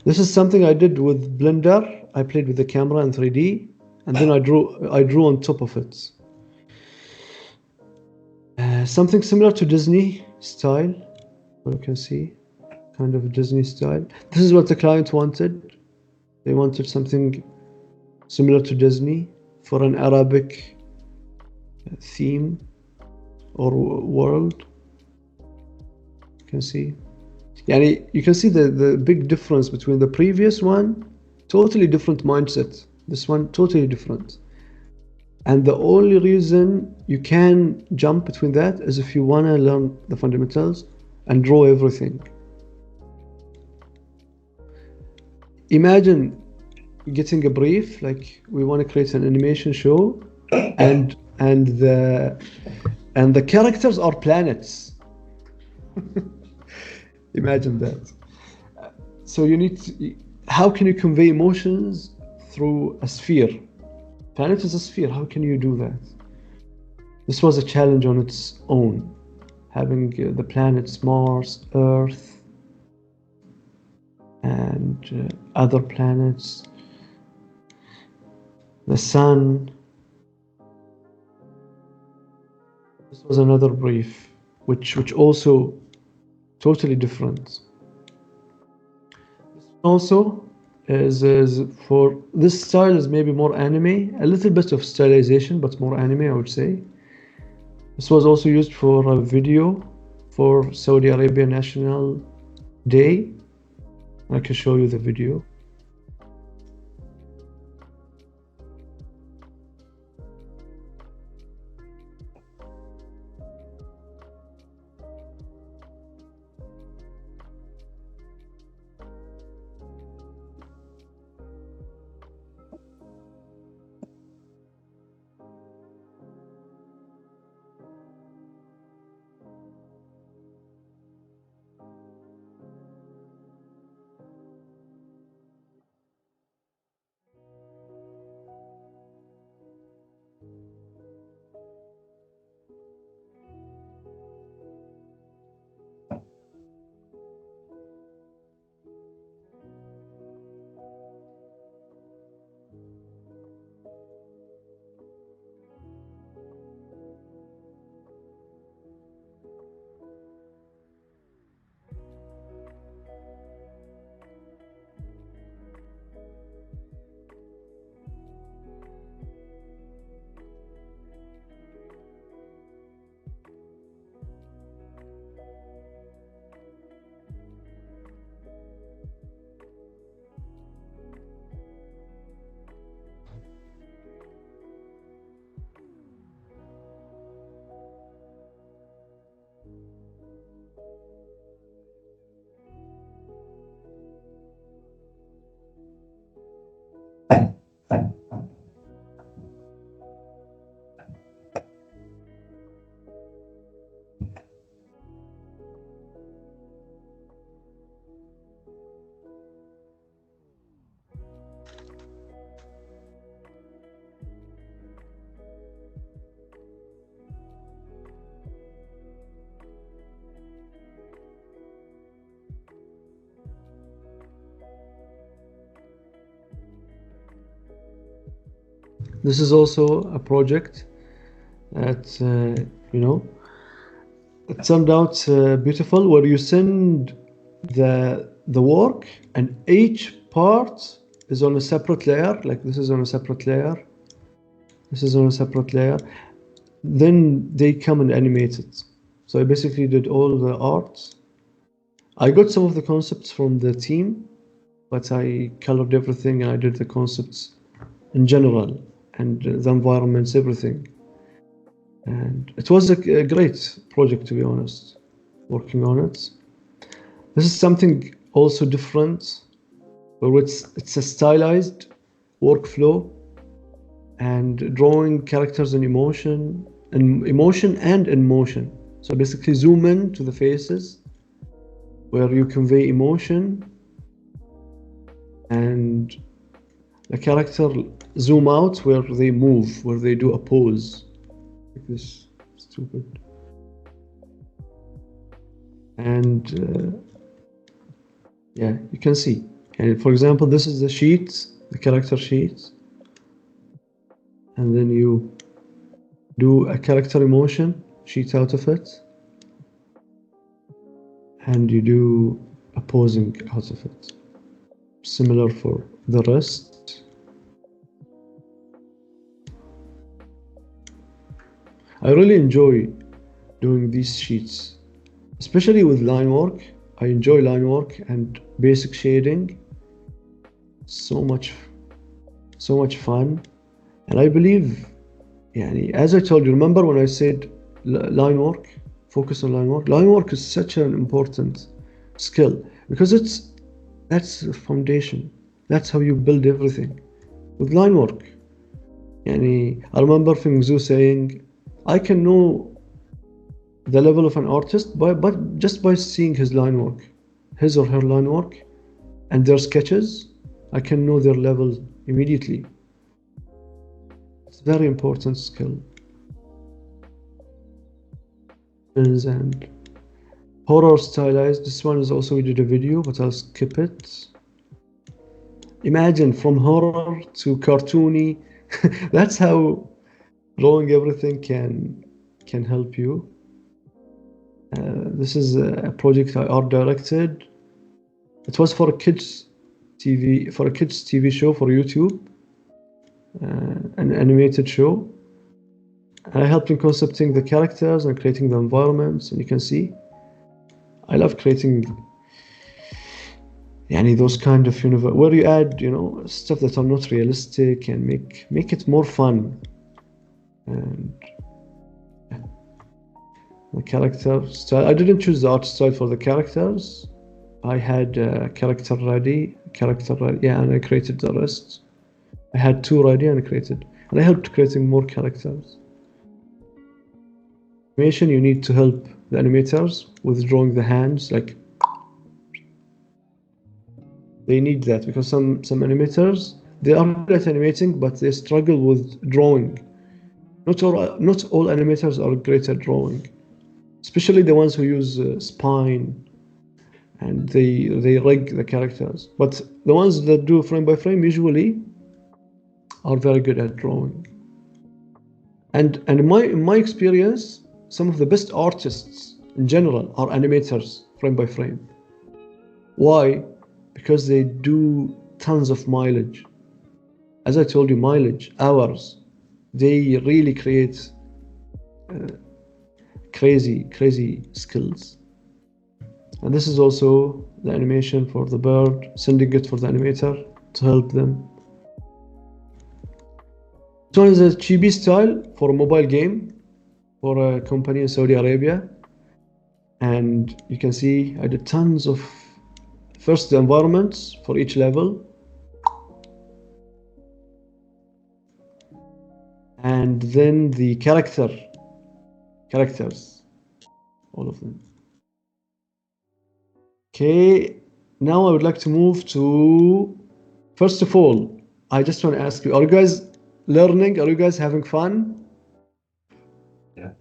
This is something I did with Blender. I played with the camera in 3D, and then I drew on top of it. Something similar to Disney style. You can see, kind of Disney style. This is what the client wanted. They wanted something similar to Disney for an Arabic theme or world. You can see. Yani, you can see the big difference between the previous one, totally different mindset. This one, totally different. And the only reason you can jump between that is if you want to learn the fundamentals and draw everything. Imagine getting a brief, like we want to create an animation show, and the characters are planets. Imagine that. So you need to, how can you convey emotions through a sphere? Planet is a sphere. How can you do that? This was a challenge on its own, having the planets Mars, Earth, and other planets, the sun. This was another brief, which also totally different. Also is for this style is maybe more anime, a little bit of stylization, but more anime, I would say. This was also used for a video for Saudi Arabia National Day. I can show you the video. This is also a project that, you know, it turned out beautiful, where you send the work and each part is on a separate layer. Like this is on a separate layer. This is on a separate layer. Then they come and animate it. So I basically did all the art. I got some of the concepts from the team, but I colored everything and I did the concepts in general and the environments, everything. And it was a great project, to be honest, working on it. This is something also different, where it's a stylized workflow and drawing characters in emotion and in motion. So basically zoom in to the faces where you convey emotion, and the character zoom out where they move, where they do a pose. Like this, stupid. And yeah, you can see. And for example, this is the sheet, the character sheet. And then you do a character emotion sheet out of it. And you do a posing out of it. Similar for the rest. I really enjoy doing these sheets, especially with line work. I enjoy line work and basic shading. So much fun. And I believe, as I told you, remember when I said line work, focus on line work? Line work is such an important skill because that's the foundation. That's how you build everything. With line work. I remember Feng Zhu saying, I can know the level of an artist but just by seeing his line work, his or her line work, and their sketches, I can know their level immediately. It's a very important skill. And horror stylized. This one is also, we did a video, but I'll skip it. Imagine from horror to cartoony. That's how drawing everything can help you. This is a project I art directed. It was for a kids TV show for YouTube, an animated show. I helped in concepting the characters and creating the environments, and you can see I love creating those kind of universe where you add stuff that are not realistic and make it more fun. And the character style, I didn't choose the art style for the characters. I had a character ready, and I created the rest. I had two ready and I helped creating more characters. Animation, you need to help the animators with drawing the hands, like they need that because some animators, they are good at animating, but they struggle with drawing. Not all animators are great at drawing, especially the ones who use spine and they rig the characters. But the ones that do frame by frame usually are very good at drawing. And in my experience, some of the best artists in general are animators frame by frame. Why? Because they do tons of mileage. As I told you, mileage, hours. They really create crazy skills. And this is also the animation for the bird, sending it for the animator to help them. This one is a chibi style for a mobile game for a company in Saudi Arabia. And you can see I did tons of, first the environments for each level. And then the characters, all of them. Okay, now I would like to move to, first of all, I just want to ask you, are you guys learning? Are you guys having fun? Yeah.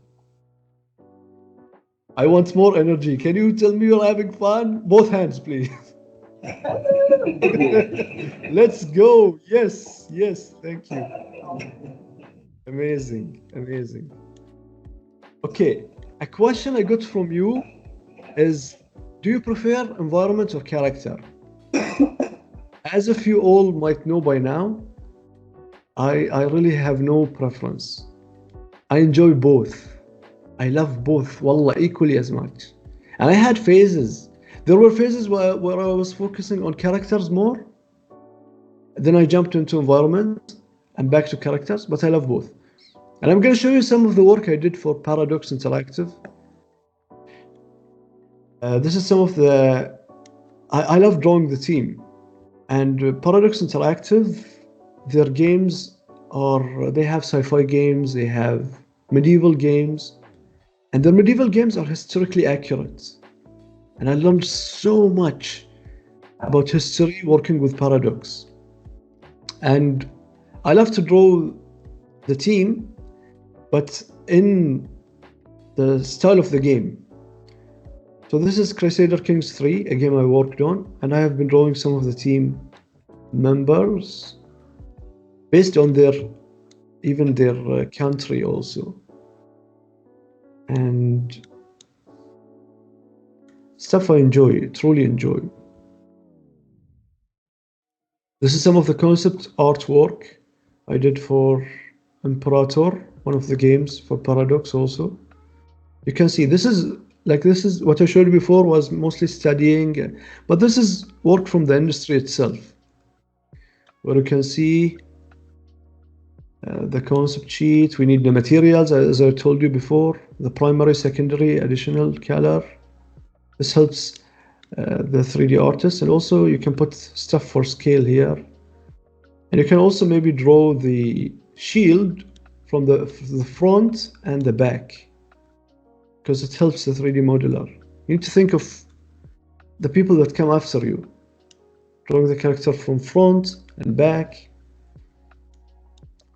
I want more energy. Can you tell me you're having fun? Both hands, please. Let's go. Yes, yes. Thank you. Amazing, amazing. Okay, a question I got from you is, do you prefer environment or character? As if you all might know by now, I really have no preference. I enjoy both. I love both, wallah, equally as much. And I had phases. There were phases where I was focusing on characters more. Then I jumped into environment and back to characters, but I love both. And I'm going to show you some of the work I did for Paradox Interactive. This is some of the... I love drawing the team. And Paradox Interactive, their games are... They have sci-fi games, they have medieval games. And their medieval games are historically accurate. And I learned so much about history working with Paradox. And I love to draw the team, but in the style of the game. So this is Crusader Kings 3, a game I worked on, and I have been drawing some of the team members based on their country also. And stuff I enjoy, truly enjoy. This is some of the concept artwork I did for Imperator, one of the games for Paradox also. You can see this is what I showed you before was mostly studying, but this is work from the industry itself, where you can see the concept sheet. We need the materials, as I told you before, the primary, secondary, additional color. This helps the 3D artist, and also you can put stuff for scale here. And you can also maybe draw the shield from the front and the back, because it helps the 3D modeler. You need to think of the people that come after you, drawing the character from front and back.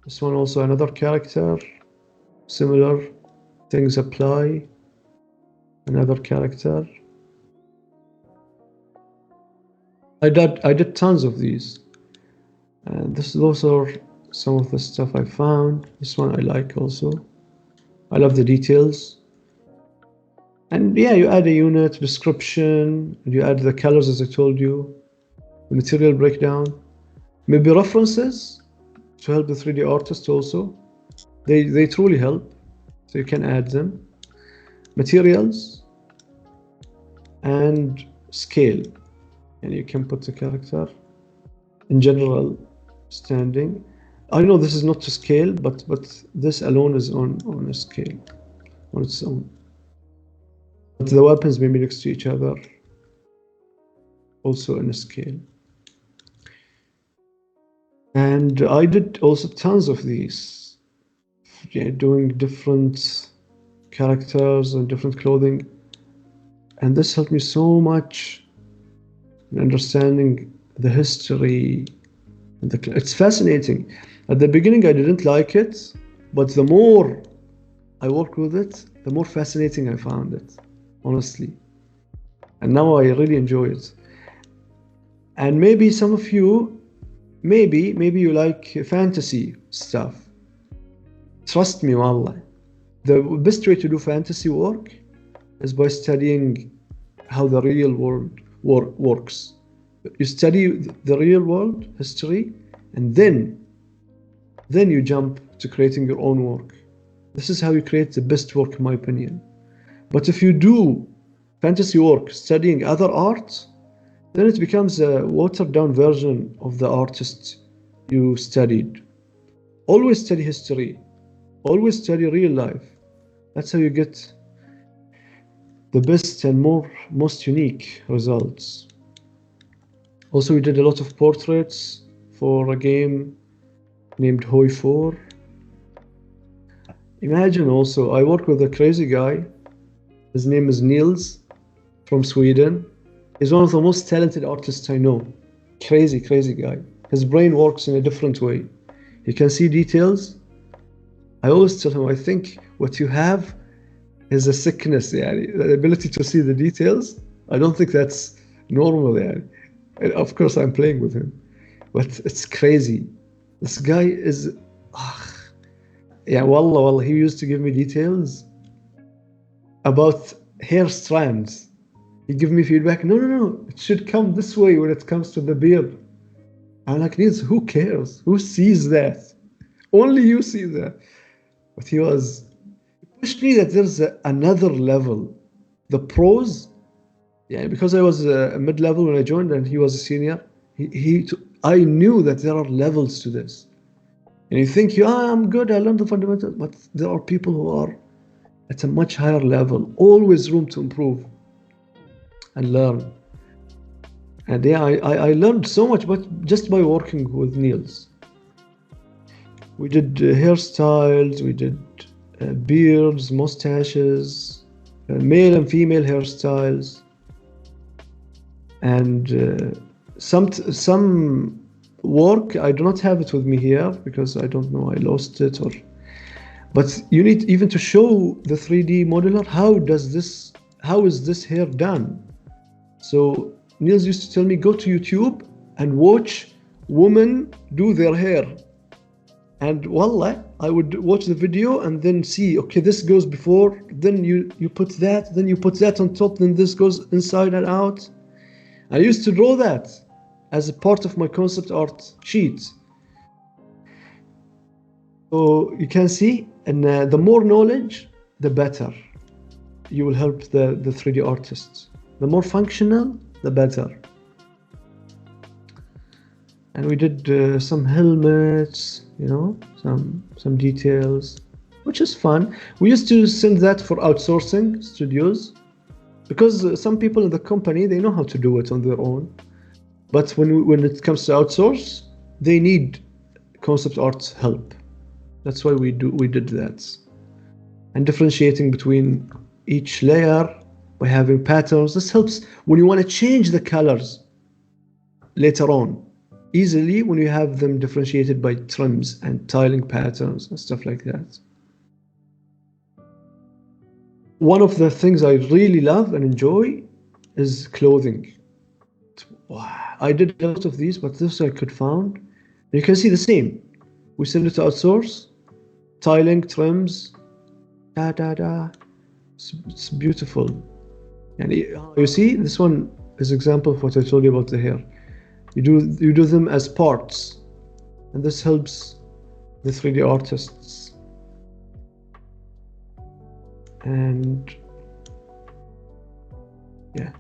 This one also another character, similar things apply. Another character. I did tons of these, and those are some of the stuff I found. This one I like also. I love the details. And yeah, you add a unit description, and you add the colors as I told you, the material breakdown, maybe references to help the 3D artist also. They truly help, so you can add them. Materials and scale, and you can put the character in general standing. I know this is not to scale, but this alone is on a scale on its own. But the weapons may be next to each other, also in a scale. And I did also tons of these, doing different characters and different clothing, and this helped me so much in understanding the history. And it's fascinating. At the beginning I didn't like it, but the more I worked with it, the more fascinating I found it, honestly. And now I really enjoy it. And maybe some of you, maybe you like fantasy stuff. Trust me, wallah. The best way to do fantasy work is by studying how the real world works. You study the real world history, and then you jump to creating your own work. This is how you create the best work, in my opinion. But if you do fantasy work studying other art, then it becomes a watered down version of the artist you studied. Always study history. Always study real life. That's how you get the best and most unique results. Also, we did a lot of portraits for a game named Hoi 4. Imagine also, I work with a crazy guy. His name is Niels from Sweden. He's one of the most talented artists I know. Crazy guy. His brain works in a different way. He can see details. I always tell him, I think what you have is a sickness, the ability to see the details. I don't think that's normal. And of course, I'm playing with him, but it's crazy. This guy is, yeah, wallah, he used to give me details about hair strands. He'd give me feedback. No, it should come this way when it comes to the beard. I'm like, Niels, who cares? Who sees that? Only you see that. But he pushed me that there's another level. The pros, yeah, because I was a mid-level when I joined and he was a senior, I knew that there are levels to this. And you think, I'm good, I learned the fundamentals, but there are people who are at a much higher level, always room to improve and learn. And yeah, I learned so much, but just by working with Niels. We did hairstyles, we did beards, mustaches, male and female hairstyles, and some work, I do not have it with me here because I don't know, I lost it, but you need even to show the 3D modeler how is this hair done. So Niels used to tell me, go to YouTube and watch women do their hair. And wallah, I would watch the video and then see, okay, this goes before, then you put that, then you put that on top, then this goes inside and out. I used to draw that as a part of my concept art sheet. So you can see, and the more knowledge, the better. You will help the 3D artists. The more functional, the better. And we did some helmets, you know, some details, which is fun. We used to send that for outsourcing studios because some people in the company, they know how to do it on their own. But when it comes to outsource, they need concept art help. That's why we did that. And differentiating between each layer by having patterns. This helps when you want to change the colors later on. Easily when you have them differentiated by trims and tiling patterns and stuff like that. One of the things I really love and enjoy is clothing. I did a lot of these, but this I could found. You can see the same. We send it to outsource, tiling, trims, It's beautiful. And you see, this one is example of what I told you about the hair. You do them as parts, and this helps the 3D artists. And yeah,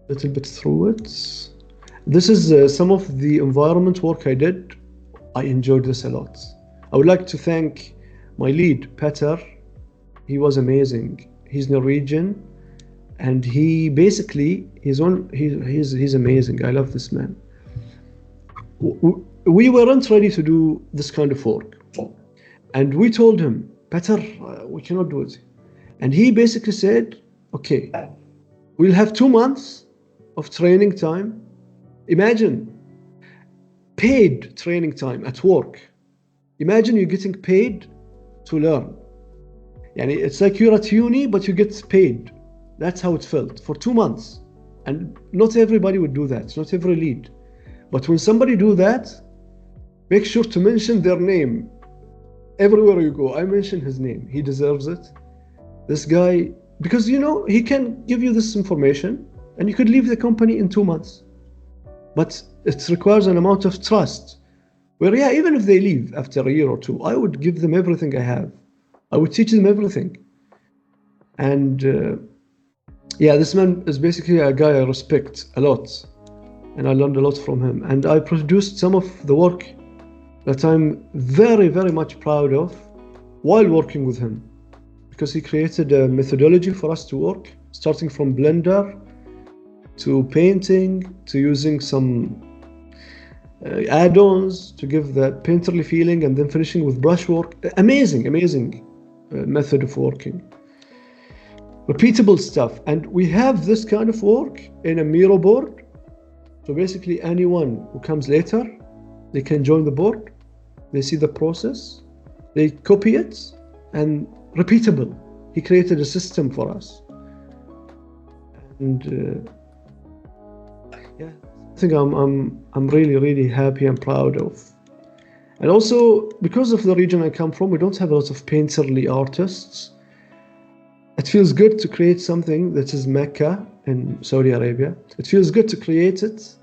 a little bit through it. This is some of the environment work I did. I enjoyed this a lot. I would like to thank my lead, Petter. He was amazing. He's Norwegian. And he basically, he's amazing. I love this man. We weren't ready to do this kind of work. And we told him, Petter, we cannot do it. And he basically said, okay, we'll have 2 months of training time. Imagine, paid training time at work. Imagine you're getting paid to learn. Yani it's like you're at uni, but you get paid. That's how it felt for 2 months. And not everybody would do that, not every lead. But when somebody do that, make sure to mention their name. Everywhere you go, I mention his name. He deserves it. This guy, because you know, he can give you this information and you could leave the company in 2 months. But it requires an amount of trust. Where yeah, even if they leave after a year or two, I would give them everything I have. I would teach them everything. And yeah, this man is basically a guy I respect a lot, and I learned a lot from him. And I produced some of the work that I'm very, very much proud of while working with him, because he created a methodology for us to work, starting from Blender to painting to using some add-ons to give the painterly feeling, and then finishing with brushwork. Amazing method of working. Repeatable stuff. And we have this kind of work in a Miro board. So basically anyone who comes later, they can join the board, they see the process, they copy it, and repeatable. He created a system for us. And Yeah, I think I'm really happy and proud of. And also, because of the region I come from, we don't have a lot of painterly artists. It feels good to create something that is Mecca in Saudi Arabia. It feels good to create it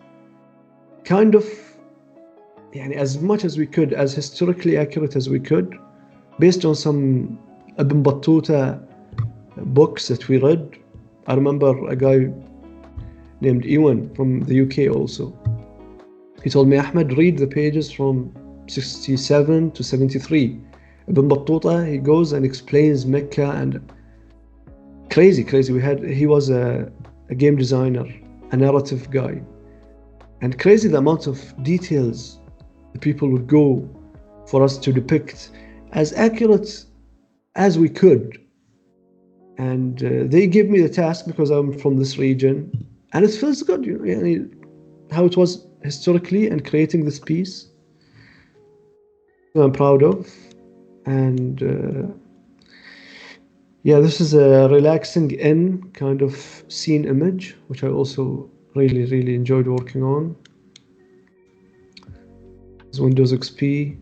kind of as much as we could, as historically accurate as we could, based on some Ibn Battuta books that we read. I remember a guy named Ewan from the UK also. He told me, Ahmed, read the pages from 67 to 73. Ibn Battuta, he goes and explains Mecca, and crazy. He was a game designer, a narrative guy, and crazy the amount of details the people would go for us to depict as accurate as we could. And they gave me the task because I'm from this region, and it feels good, how it was historically, and creating this piece I'm proud of. And yeah, this is a relaxing in kind of scene image, which I also really enjoyed working on. It's Windows XP.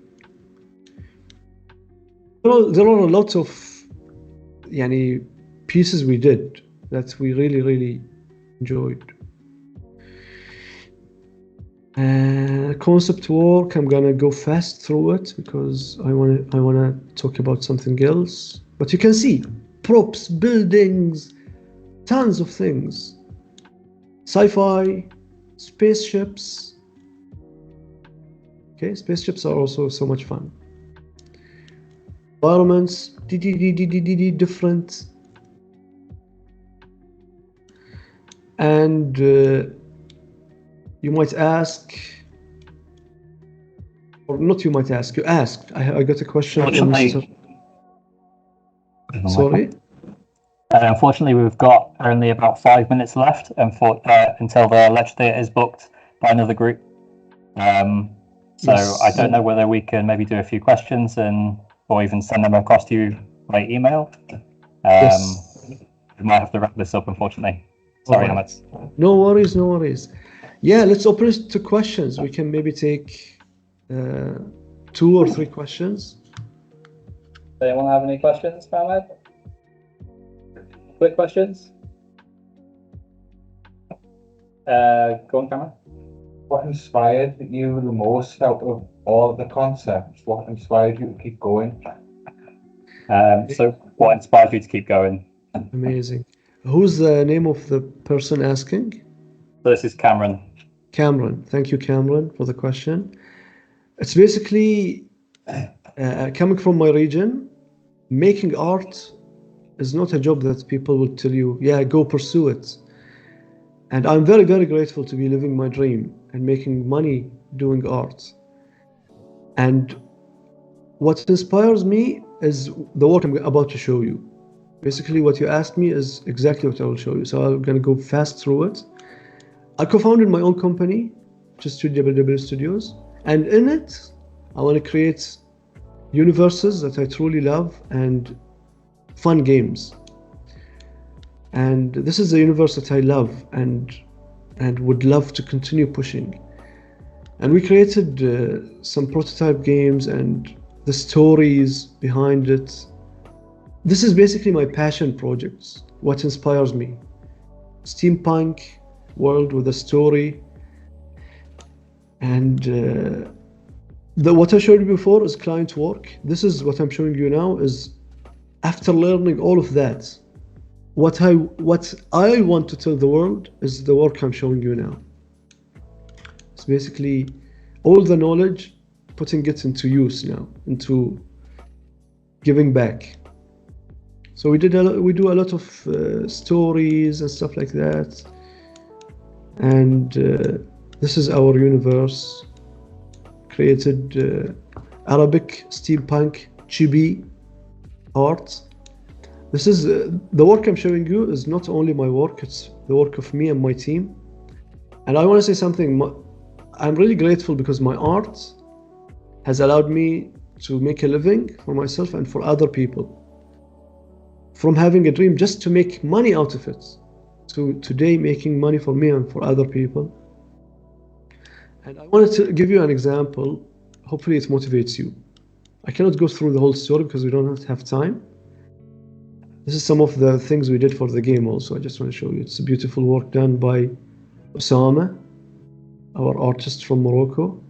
There are a lot of pieces we did that we really enjoyed. Concept work, I'm gonna go fast through it because I wanna talk about something else. But you can see props, buildings, tons of things. Sci-fi, spaceships. Okay, spaceships are also so much fun. Environments, different. And you might ask, or not you might ask, you asked. I got a question. Sorry? Unfortunately, we've got only about 5 minutes left until the lecture theatre is booked by another group. So yes. I don't know whether we can maybe do a few questions or even send them across to you by email. Yes. We might have to wrap this up, unfortunately. Sorry, Ahmed. No worries. Yeah, let's open it to questions. We can maybe take 2 or 3 questions. Does anyone have any questions for Ahmed? Quick questions? Go on, Cameron. What inspired you the most out of all the concepts? What inspired you to keep going? So what inspired you to keep going? Amazing. Who's the name of the person asking? So this is Cameron. Cameron. Thank you, Cameron, for the question. It's basically coming from my region. Making art is not a job that people will tell you, yeah, go pursue it. And I'm very grateful to be living my dream and making money doing art. And what inspires me is the work I'm about to show you. Basically, what you asked me is exactly what I will show you. So I'm going to go fast through it. I co-founded my own company, which is WW Studios. And in it, I want to create universes that I truly love and fun games. And this is a universe that I love and would love to continue pushing. And we created some prototype games and the stories behind it. This is basically my passion projects, what inspires me. Steampunk world with a story. And what I showed you before is client work. This is what I'm showing you now is after learning all of that, what I want to tell the world is the work I'm showing you now. It's basically all the knowledge, putting it into use now, into giving back. So we do a lot of stories and stuff like that. And this is our universe. Created Arabic steampunk chibi art. This is the work I'm showing you is not only my work, it's the work of me and my team. And I want to say something. I'm really grateful because my art has allowed me to make a living for myself and for other people. From having a dream just to make money out of it, to today making money for me and for other people. And I wanted to give you an example. Hopefully it motivates you. I cannot go through the whole story because we don't have time. This is some of the things we did for the game also. I just want to show you. It's a beautiful work done by Osama, our artist from Morocco,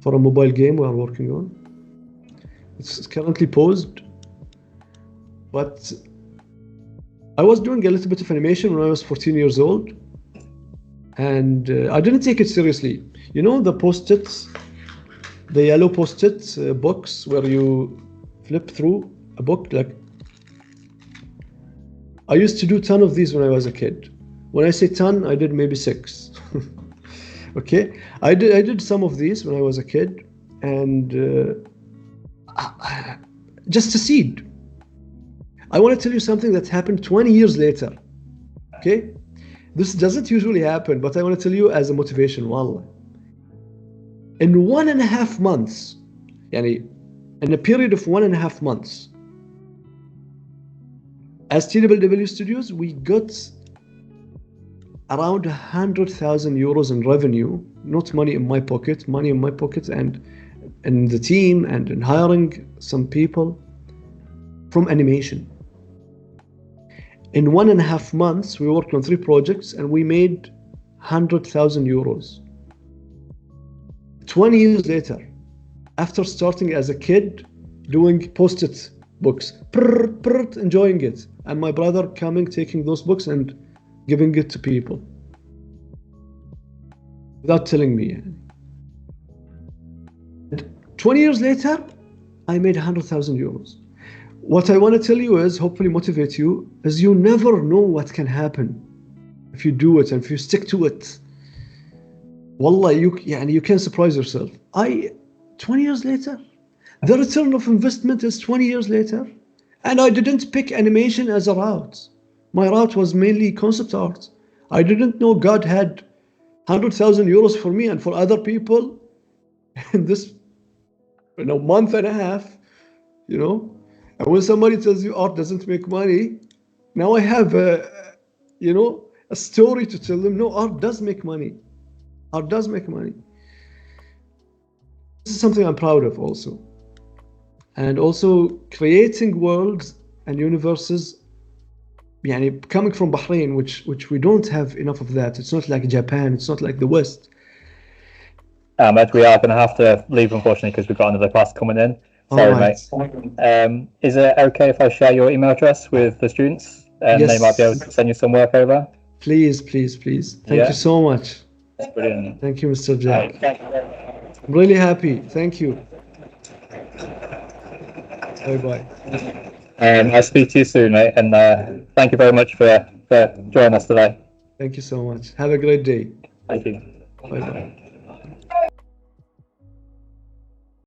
for a mobile game we are working on. It's currently paused, but I was doing a little bit of animation when I was 14 years old, and I didn't take it seriously. You know the post-its, the yellow post-it books where you flip through a book? Like, I used to do a ton of these when I was a kid. When I say ton, I did maybe 6. Okay, I did some of these when I was a kid, and just a seed. I want to tell you something that happened 20 years later. Okay, this doesn't usually happen, but I want to tell you as a motivation. Wallah, in 1.5 months, in a period of 1.5 months, as TWW Studios, we got around 100,000 euros in revenue, not money in my pocket, money in my pocket and in the team and in hiring some people from animation. In 1.5 months, we worked on 3 projects and we made 100,000 euros. 20 years later, after starting as a kid, doing post-it books, enjoying it, and my brother coming, taking those books and giving it to people without telling me. 20 years later, I made 100,000 euros. What I want to tell you is, hopefully motivate you, is you never know what can happen if you do it and if you stick to it. Wallah, you can surprise yourself. 20 years later, the return of investment is 20 years later, and I didn't pick animation as a route. My route was mainly concept art. I didn't know God had 100,000 euros for me and for other people in this month and a half, And when somebody tells you art doesn't make money, now I have a story to tell them. No, art does make money. Art does make money. This is something I'm proud of also. And also creating worlds and universes, coming from Bahrain, which we don't have enough of that. It's not like Japan, it's not like the West. Ahmed, we are going to have to leave, unfortunately, because we've got another class coming in. Sorry, mate. Is it okay if I share your email address with the students? And yes. They might be able to send you some work over? Please. Thank you so much. That's brilliant. Thank you, Mr. Jack. I'm really happy. Thank you. Bye-bye. I'll speak to you soon, mate. And thank you very much for joining us today. Thank you so much. Have a great day. Thank you. Bye-bye.